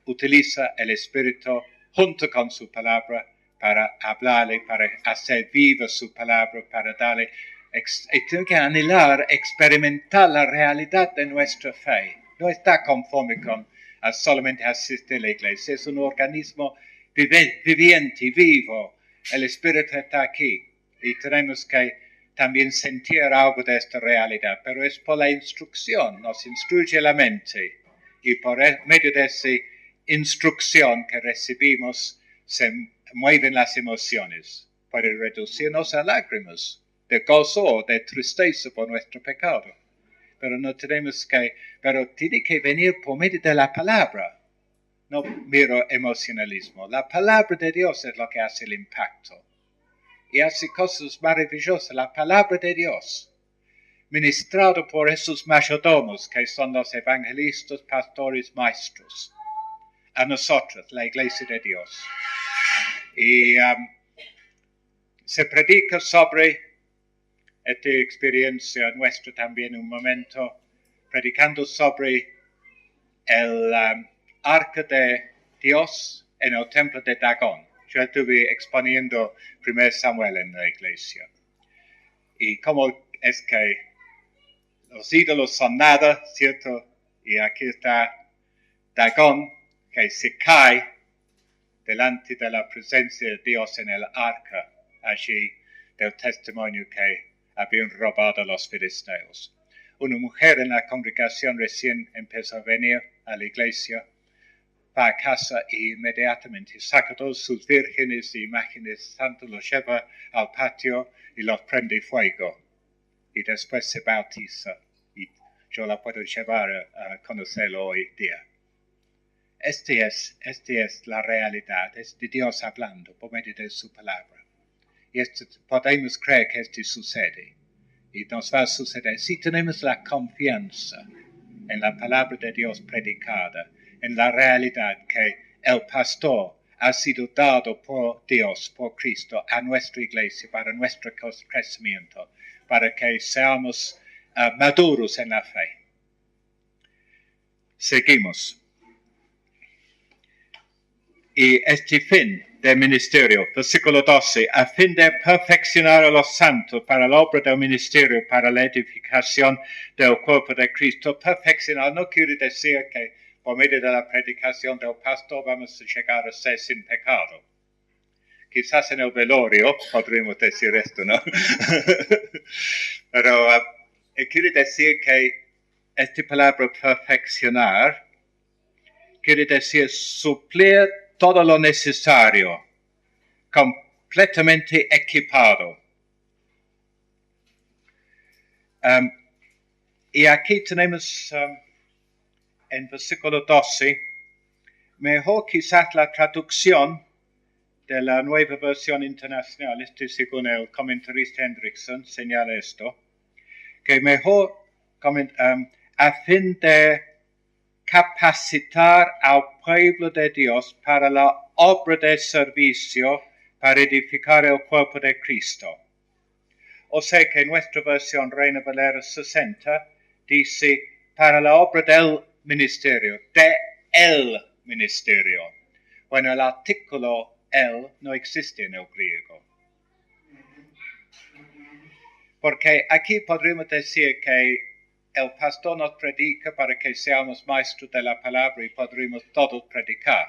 utiliza el Espíritu junto con su palabra para hablarle, para hacer viva su palabra, para darle, y tiene que anhelar, experimentar la realidad de nuestra fe. No está conforme con solamente asistir a la iglesia, es un organismo viviente, vivo. El Espíritu está aquí y tenemos que también sentir algo de esta realidad, pero es por la instrucción, nos instruye la mente y por medio de esa instrucción que recibimos se mueven las emociones, puede reducirnos a lágrimas de gozo o de tristeza por nuestro pecado, pero no tenemos que, pero tiene que venir por medio de la palabra, no mero emocionalismo. La palabra de Dios es lo que hace el impacto y hace cosas maravillosas. La palabra de Dios, ministrado por esos mayordomos que son los evangelistas, pastores, maestros, a nosotros, la iglesia de Dios. Y se predica sobre esta experiencia nuestra también un momento, predicando sobre el arca de Dios en el templo de Dagón. Yo estuve exponiendo 1 Samuel en la iglesia. Y cómo es que los ídolos son nada, ¿cierto? Y aquí está Dagón, que se cae delante de la presencia de Dios en el arca, allí del testimonio que habían robado los filisteos. Una mujer en la congregación recién empezó a venir a la iglesia, va a casa y inmediatamente saca todos sus vírgenes e imágenes santas, los lleva al patio y los prende fuego. Y después se bautiza. Y yo la puedo llevar a conocerlo hoy día. Este es la realidad, es de Dios hablando por medio de su palabra. Y podemos creer que esto sucede. Y nos va a suceder si tenemos la confianza en la palabra de Dios predicada, en la realidad que el pastor ha sido dado por Dios, por Cristo, a nuestra iglesia, para nuestro crecimiento, para que seamos maduros en la fe. Seguimos. Y este fin del ministerio, versículo 12, a fin de perfeccionar a los santos para la obra del ministerio, para la edificación del cuerpo de Cristo. Perfeccionar no quiere decir que por medio de la predicación del pastor vamos a llegar a ser sin pecado. Quizás en el velorio podríamos decir esto, ¿no? Pero quiere decir que esta palabra perfeccionar quiere decir suplir todo lo necesario, completamente equipado. Y aquí tenemos en versículo 12, mejor quizás la traducción de la nueva versión internacional, según el comentarista Hendrickson señala esto, que mejor a fin de capacitar al pueblo de Dios para la obra de servicio para edificar el cuerpo de Cristo. O sea que nuestra versión Reina Valera 60 dice para la obra del ministerio, de el ministerio. Bueno, el artículo el no existe en el griego. Porque aquí podríamos decir que el pastor nos predica para que seamos maestros de la palabra y podríamos todos predicar,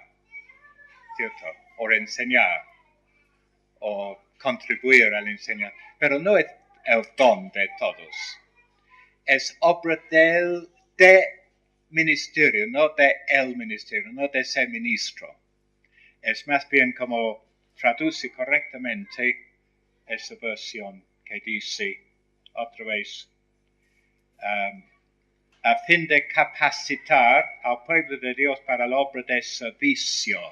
¿cierto? O enseñar, o contribuir al enseñar. Pero no es el don de todos. Es obra de ministerio, no de el ministerio, no de ser ministro. Es más bien como traduce correctamente esa versión que dice otra vez, a fin de capacitar al pueblo de Dios para la obra de servicio.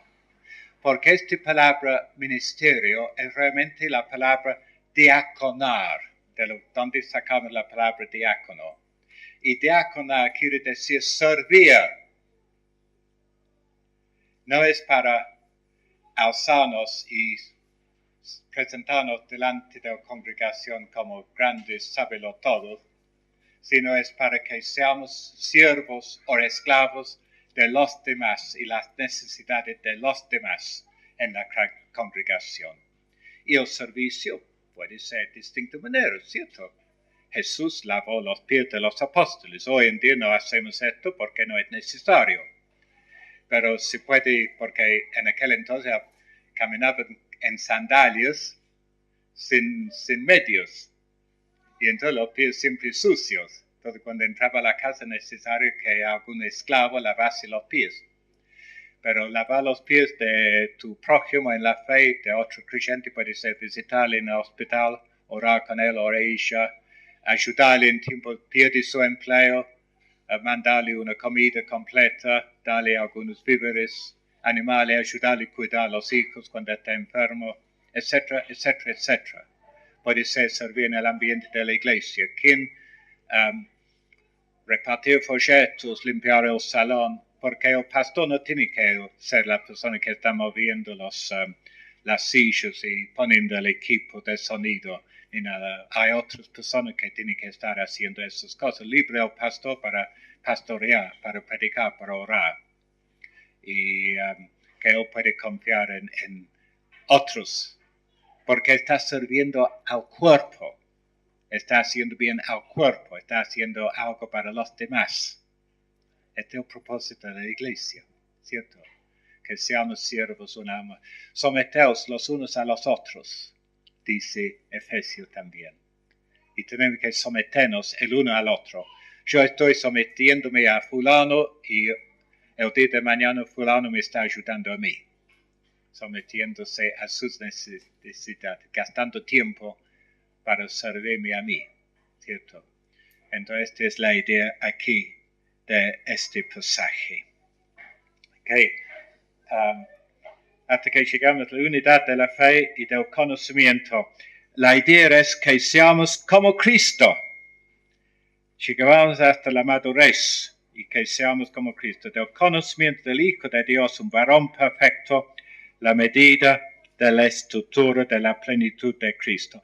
Porque esta palabra ministerio es realmente la palabra diaconar, de donde sacamos la palabra diácono. Y diaconar quiere decir servir. No es para alzarnos y presentarnos delante de la congregación como grandes sabelotodos, sino es para que seamos siervos o esclavos de los demás y las necesidades de los demás en la congregación. Y el servicio puede ser de distintas maneras, ¿cierto? Jesús lavó los pies de los apóstoles. Hoy en día no hacemos esto porque no es necesario. Pero se puede, porque en aquel entonces caminaban en sandalias sin medios. Y entonces los pies siempre sucios. Entonces cuando entraba a la casa es necesario que algún esclavo lavase los pies. Pero lavar los pies de tu prójimo en la fe, de otro creyente, puede ser visitarle en el hospital, orar con él o ella, ayudarle en tiempo pierde su empleo, mandarle una comida completa, darle algunos víveres, animarle, ayudarle a cuidar a los hijos cuando está enfermo, etcétera, etcétera, etcétera. Puede ser servir en el ambiente de la iglesia. Quien repartir folletos, limpiar el salón, porque el pastor no tiene que ser la persona que está moviendo las sillas y poniendo el equipo de sonido ni nada. Hay otras personas que tienen que estar haciendo esas cosas. Libre el pastor para pastorear, para predicar, para orar. Y que él puede confiar en otros, porque está sirviendo al cuerpo. Está haciendo bien al cuerpo, está haciendo algo para los demás. Este es el propósito de la iglesia, ¿cierto? Que seamos siervos un alma. Someteos los unos a los otros, dice Efesios también. Y tenemos que someternos el uno al otro. Yo estoy sometiéndome a fulano y el día de mañana fulano me está ayudando a mí. Sometiéndose a sus necesidades, gastando tiempo para servirme a mí, ¿cierto? Entonces, esta es la idea aquí de este pasaje. Okay. Hasta que llegamos a la unidad de la fe y del conocimiento, la idea es que seamos como Cristo. Llegamos hasta la madurez y que seamos como Cristo. Del conocimiento del Hijo de Dios, un varón perfecto, la medida de la estructura de la plenitud de Cristo.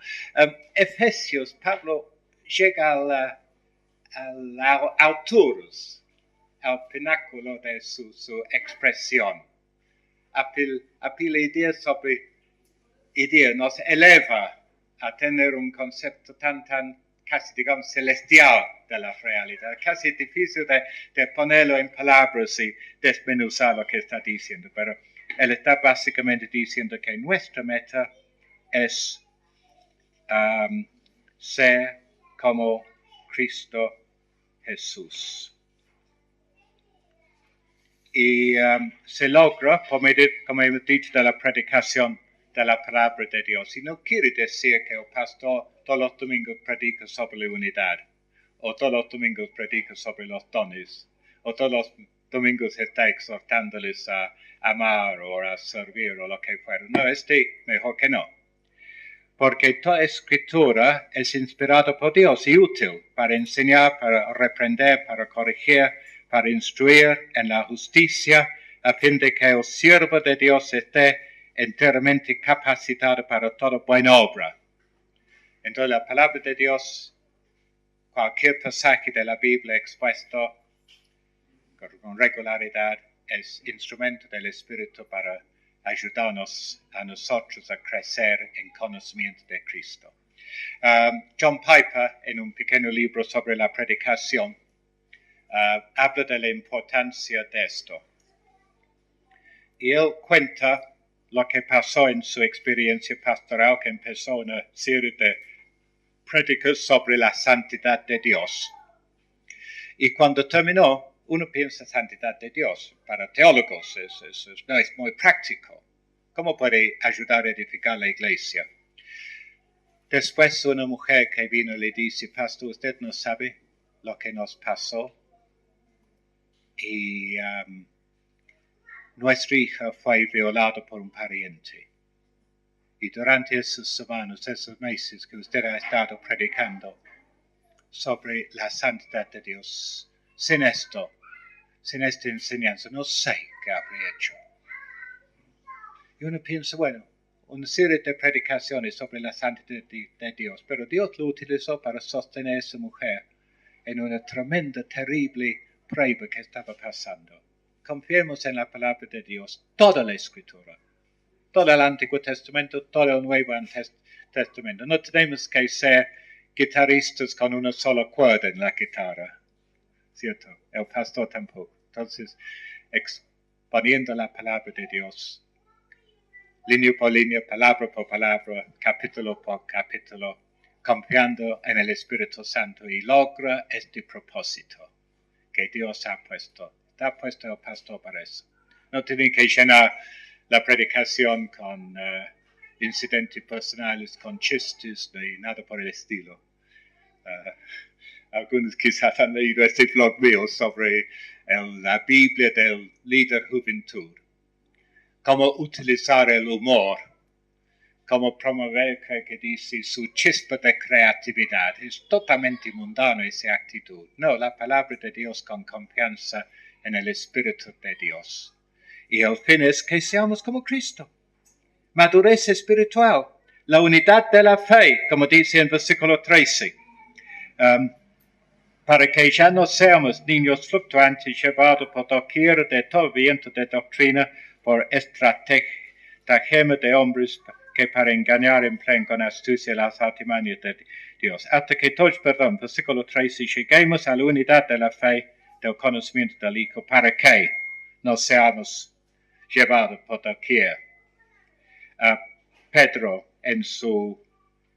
Efesios, Pablo llega a la alturas, al pináculo de su expresión. La idea sobre idea nos eleva a tener un concepto tan casi digamos celestial de la realidad. Casi es difícil de ponerlo en palabras y desmenuzar lo que está diciendo, pero él está básicamente diciendo que nuestra meta es ser como Cristo Jesús. Y se logra, como hemos dicho, de la predicación de la palabra de Dios. Y no quiere decir que el pastor todos los domingos predica sobre la unidad, o todos los domingos predica sobre los dones, o todos los domingos está exhortándoles a amar o a servir o lo que fuera. No, mejor que no. Porque toda escritura es inspirada por Dios y útil para enseñar, para reprender, para corregir, para instruir en la justicia, a fin de que el siervo de Dios esté enteramente capacitado para toda buena obra. Entonces la palabra de Dios, cualquier pasaje de la Biblia expuesto con regularidad, es instrumento del Espíritu para ayudarnos a nosotros a crecer en conocimiento de Cristo. John Piper, en un pequeño libro sobre la predicación, habla de la importancia de esto. Y él cuenta lo que pasó en su experiencia pastoral, que empezó una serie de prédicas sobre la santidad de Dios. Y cuando terminó, uno piensa santidad de Dios. Para teólogos no es muy práctico. ¿Cómo puede ayudar a edificar la iglesia? Después una mujer que vino le dice, pastor, usted no sabe lo que nos pasó. Y nuestra hija fue violada por un pariente. Y durante esas semanas, esos meses que usted ha estado predicando sobre la santidad de Dios, sin esta enseñanza, no sé qué habría hecho. Y uno piensa, bueno, una serie de predicaciones sobre la santidad de Dios, pero Dios lo utilizó para sostener a esa mujer en una tremenda, terrible prueba que estaba pasando. Confiemos en la palabra de Dios, toda la Escritura, todo el Antiguo Testamento, todo el Nuevo Testamento. No tenemos que ser guitarristas con una sola cuerda en la guitarra, ¿cierto? El pastor tampoco. Entonces, exponiendo la palabra de Dios, línea por línea, palabra por palabra, capítulo por capítulo, confiando en el Espíritu Santo, y logra este propósito que Dios ha puesto. Está puesto el pastor para eso. No tiene que llenar la predicación con incidentes personales, con chistes, ni nada por el estilo. Algunos quizás han leído este blog mío sobre la Biblia del líder juventud. Cómo utilizar el humor, cómo promover, que dice, su chispa de creatividad. Es totalmente mundano esa actitud. No, la palabra de Dios con confianza en el Espíritu de Dios. Y el fin es que seamos como Cristo. Madurez espiritual, la unidad de la fe, como dice en versículo 13. Para que ya no seamos niños fluctuantes llevados por doquier de todo viento de doctrina, por estratagema de hombres que para engañar emplean con astucia las artimañas de Dios. Hasta que todos, versículo 13, lleguemos a la unidad de la fe, del conocimiento del Hijo, para que no seamos llevados por doquier. Pedro, en su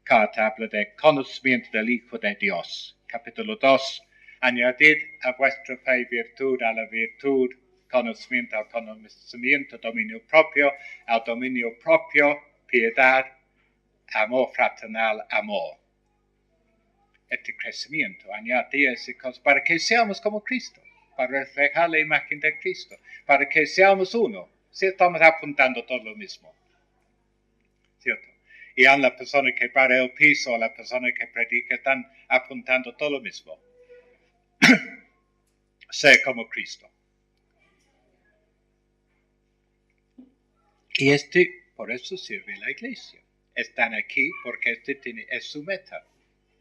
carta, habla de conocimiento del Hijo de Dios. Capítulo 2, añadid a vuestra fe virtud, a la virtud conocimiento, al conocimiento dominio propio, al dominio propio piedad, amor fraternal, amor. Este crecimiento, añadir ese cosa, para que seamos como Cristo, para reflejar la imagen de Cristo, para que seamos uno. Si estamos apuntando todo lo mismo, ¿cierto? Y a la persona que para el piso, a la persona que predica, están apuntando todo lo mismo. Ser como Cristo. Y por eso sirve la iglesia. Están aquí porque es su meta.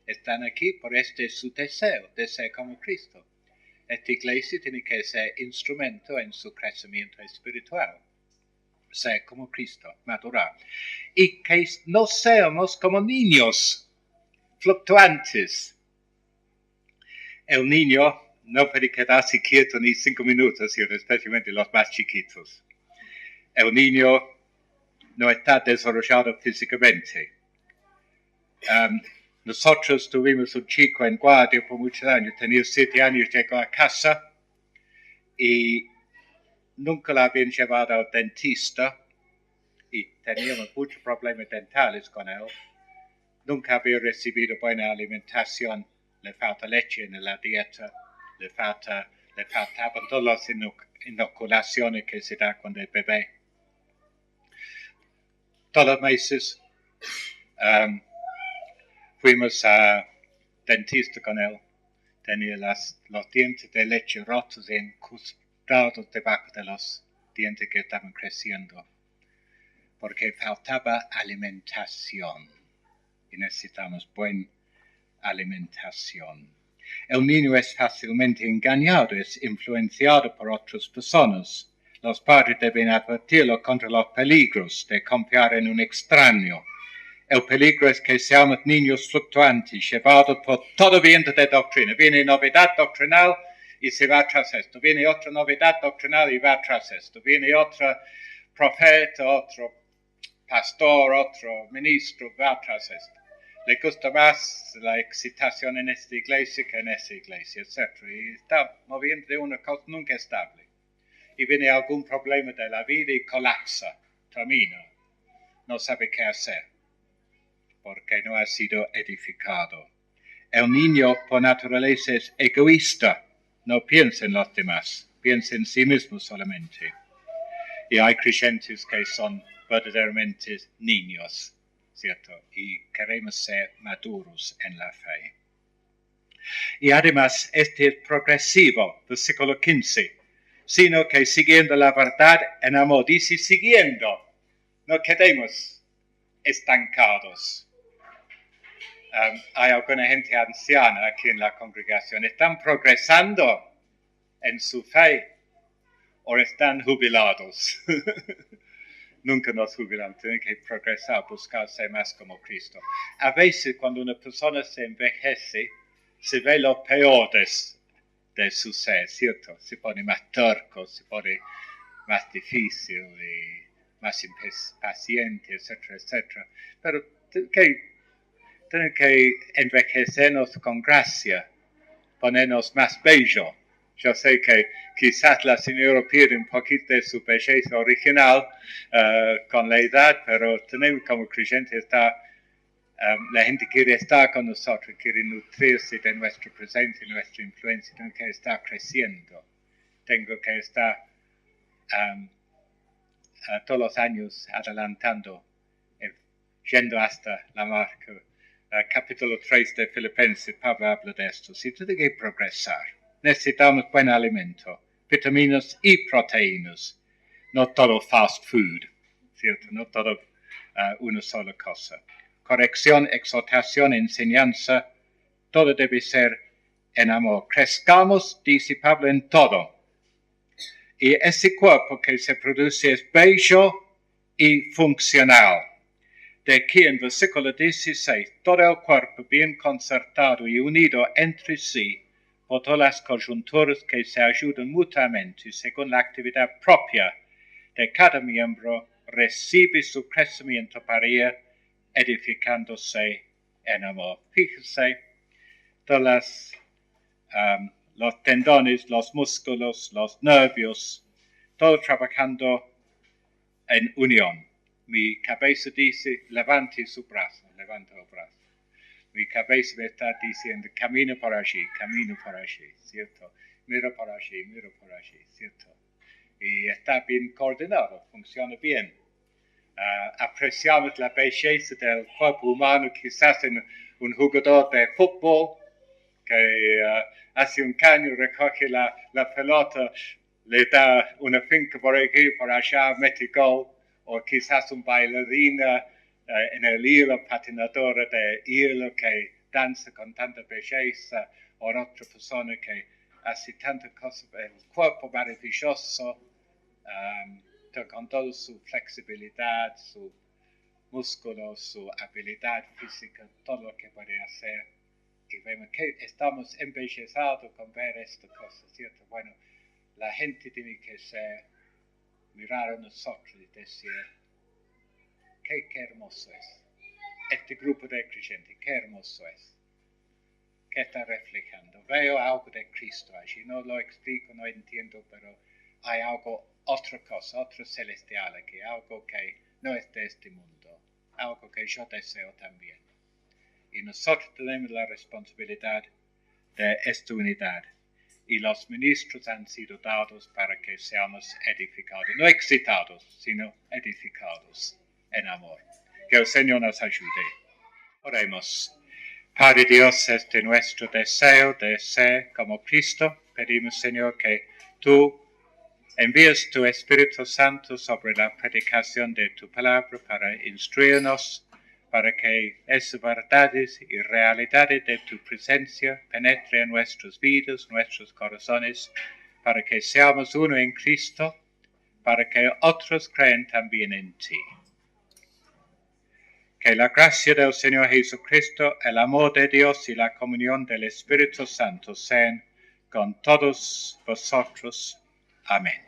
Están aquí por es su deseo de ser como Cristo. Esta iglesia tiene que ser instrumento en su crecimiento espiritual. Ser como Cristo, madurar. Y que no seamos como niños fluctuantes, El niño no puede quedarse quieto ni 5 minutos, ¿cierto? Especialmente los más chiquitos. El niño no está desarrollado físicamente. Nosotros tuvimos un chico en guardia por muchos años, tenía 7 años, llegó a casa y nunca la habían llevado al dentista y teníamos muchos problemas dentales con él. Nunca había recibido buena alimentación, le falta leche en la dieta, le faltaban todas las inoculaciones que se da cuando es bebé. Todos los meses fuimos a dentista con él. Tenía los dientes de leche rotos y incrustados debajo de los dientes que estaban creciendo, porque faltaba alimentación y necesitamos buena alimentación. El niño es fácilmente engañado, es influenciado por otras personas. Los padres deben advertirlo contra los peligros de confiar en un extraño. El peligro es que seamos niños fluctuantes, llevados por todo viento de doctrina. Viene novedad doctrinal y se va tras esto. Viene otra novedad doctrinal y va tras esto. Viene otro profeta, otro pastor, otro ministro, va tras esto. Le gusta más la excitación en esta iglesia que en esa iglesia, etc. Y está moviendo de una cosa nunca estable. Y viene algún problema de la vida y colapsa, termina. No sabe qué hacer, porque no ha sido edificado. El niño por naturaleza es egoísta, no piensa en los demás, piensa en sí mismo solamente. Y hay creyentes que son verdaderamente niños, ¿cierto? Y queremos ser maduros en la fe. Y además, este es progresivo, versículo 15, sino que siguiendo la verdad en amor, dice siguiendo, no quedemos estancados. Hay alguna gente anciana aquí en la congregación, ¿están progresando en su fe o están jubilados? Nunca nos jubilamos, tenemos que progresar, buscar ser más como Cristo. A veces cuando una persona se envejece, se ve lo peor de su ser, ¿cierto? Se pone más terco, se pone más difícil y más impaciente, etcétera, etcétera. Pero tenemos que envejecernos con gracia, ponernos más bello. Yo sé que quizás la señora pierde un poquito de su belleza original con la edad, pero tenemos como creyentes la gente quiere estar con nosotros, quiere nutrirse de nuestra presencia, nuestra influencia, tengo que estar creciendo, tengo que estar todos los años adelantando, yendo hasta la marca. Capítulo 3 de Filipenses, Pablo habla de esto. Si tiene que progresar, necesitamos buen alimento, vitaminas y proteínas, no todo fast food, ¿cierto? No todo una sola cosa. Corrección, exhortación, enseñanza, todo debe ser en amor. Crezcamos, dice Pablo, en todo. Y ese cuerpo que se produce es bello y funcional. De aquí en versículo 16, todo el cuerpo bien concertado y unido entre sí por todas las coyunturas que se ayudan mutuamente según la actividad propia de cada miembro, recibe su crecimiento para ir edificándose en amor. Fíjese, todas los tendones, los músculos, los nervios, todo trabajando en unión. Mi cabeza dice, levante su brazo, levanta el brazo. Mi cabeza me está diciendo, camina por allí, ¿cierto? Mira por allí, ¿cierto? Y está bien coordinado, funciona bien. Apreciamos la belleza del cuerpo humano, quizás en un jugador de fútbol que hace un caño, recoge la pelota, le da una finca por aquí, por allá, mete gol, o quizás un bailarina en el hilo, patinadora de hilo que danza con tanta belleza, o otra persona que hace tantas cosas, el cuerpo maravilloso, con toda su flexibilidad, su músculo, su habilidad física, todo lo que puede hacer. y vemos que estamos embellezados con ver esta cosa, ¿cierto? Bueno, la gente tiene que mirar a nosotros y decir, qué hermoso es. Este grupo de creyentes, qué hermoso es. ¿Qué está reflejando? Veo algo de Cristo allí, no lo explico, no entiendo, pero hay algo, otra cosa, otro celestial aquí, algo que no es de este mundo, algo que yo deseo también. Y nosotros tenemos la responsabilidad de esta unidad. Y los ministros han sido dados para que seamos edificados, no excitados, sino edificados en amor. Que el Señor nos ayude. Oremos. Padre Dios, este nuestro deseo de ser como Cristo. Pedimos, Señor, que tú envíes tu Espíritu Santo sobre la predicación de tu palabra para instruirnos, para que esas verdades y realidades de tu presencia penetren en nuestras vidas, nuestros corazones, para que seamos uno en Cristo, para que otros creen también en ti. Que la gracia del Señor Jesucristo, el amor de Dios y la comunión del Espíritu Santo sean con todos vosotros. Amén.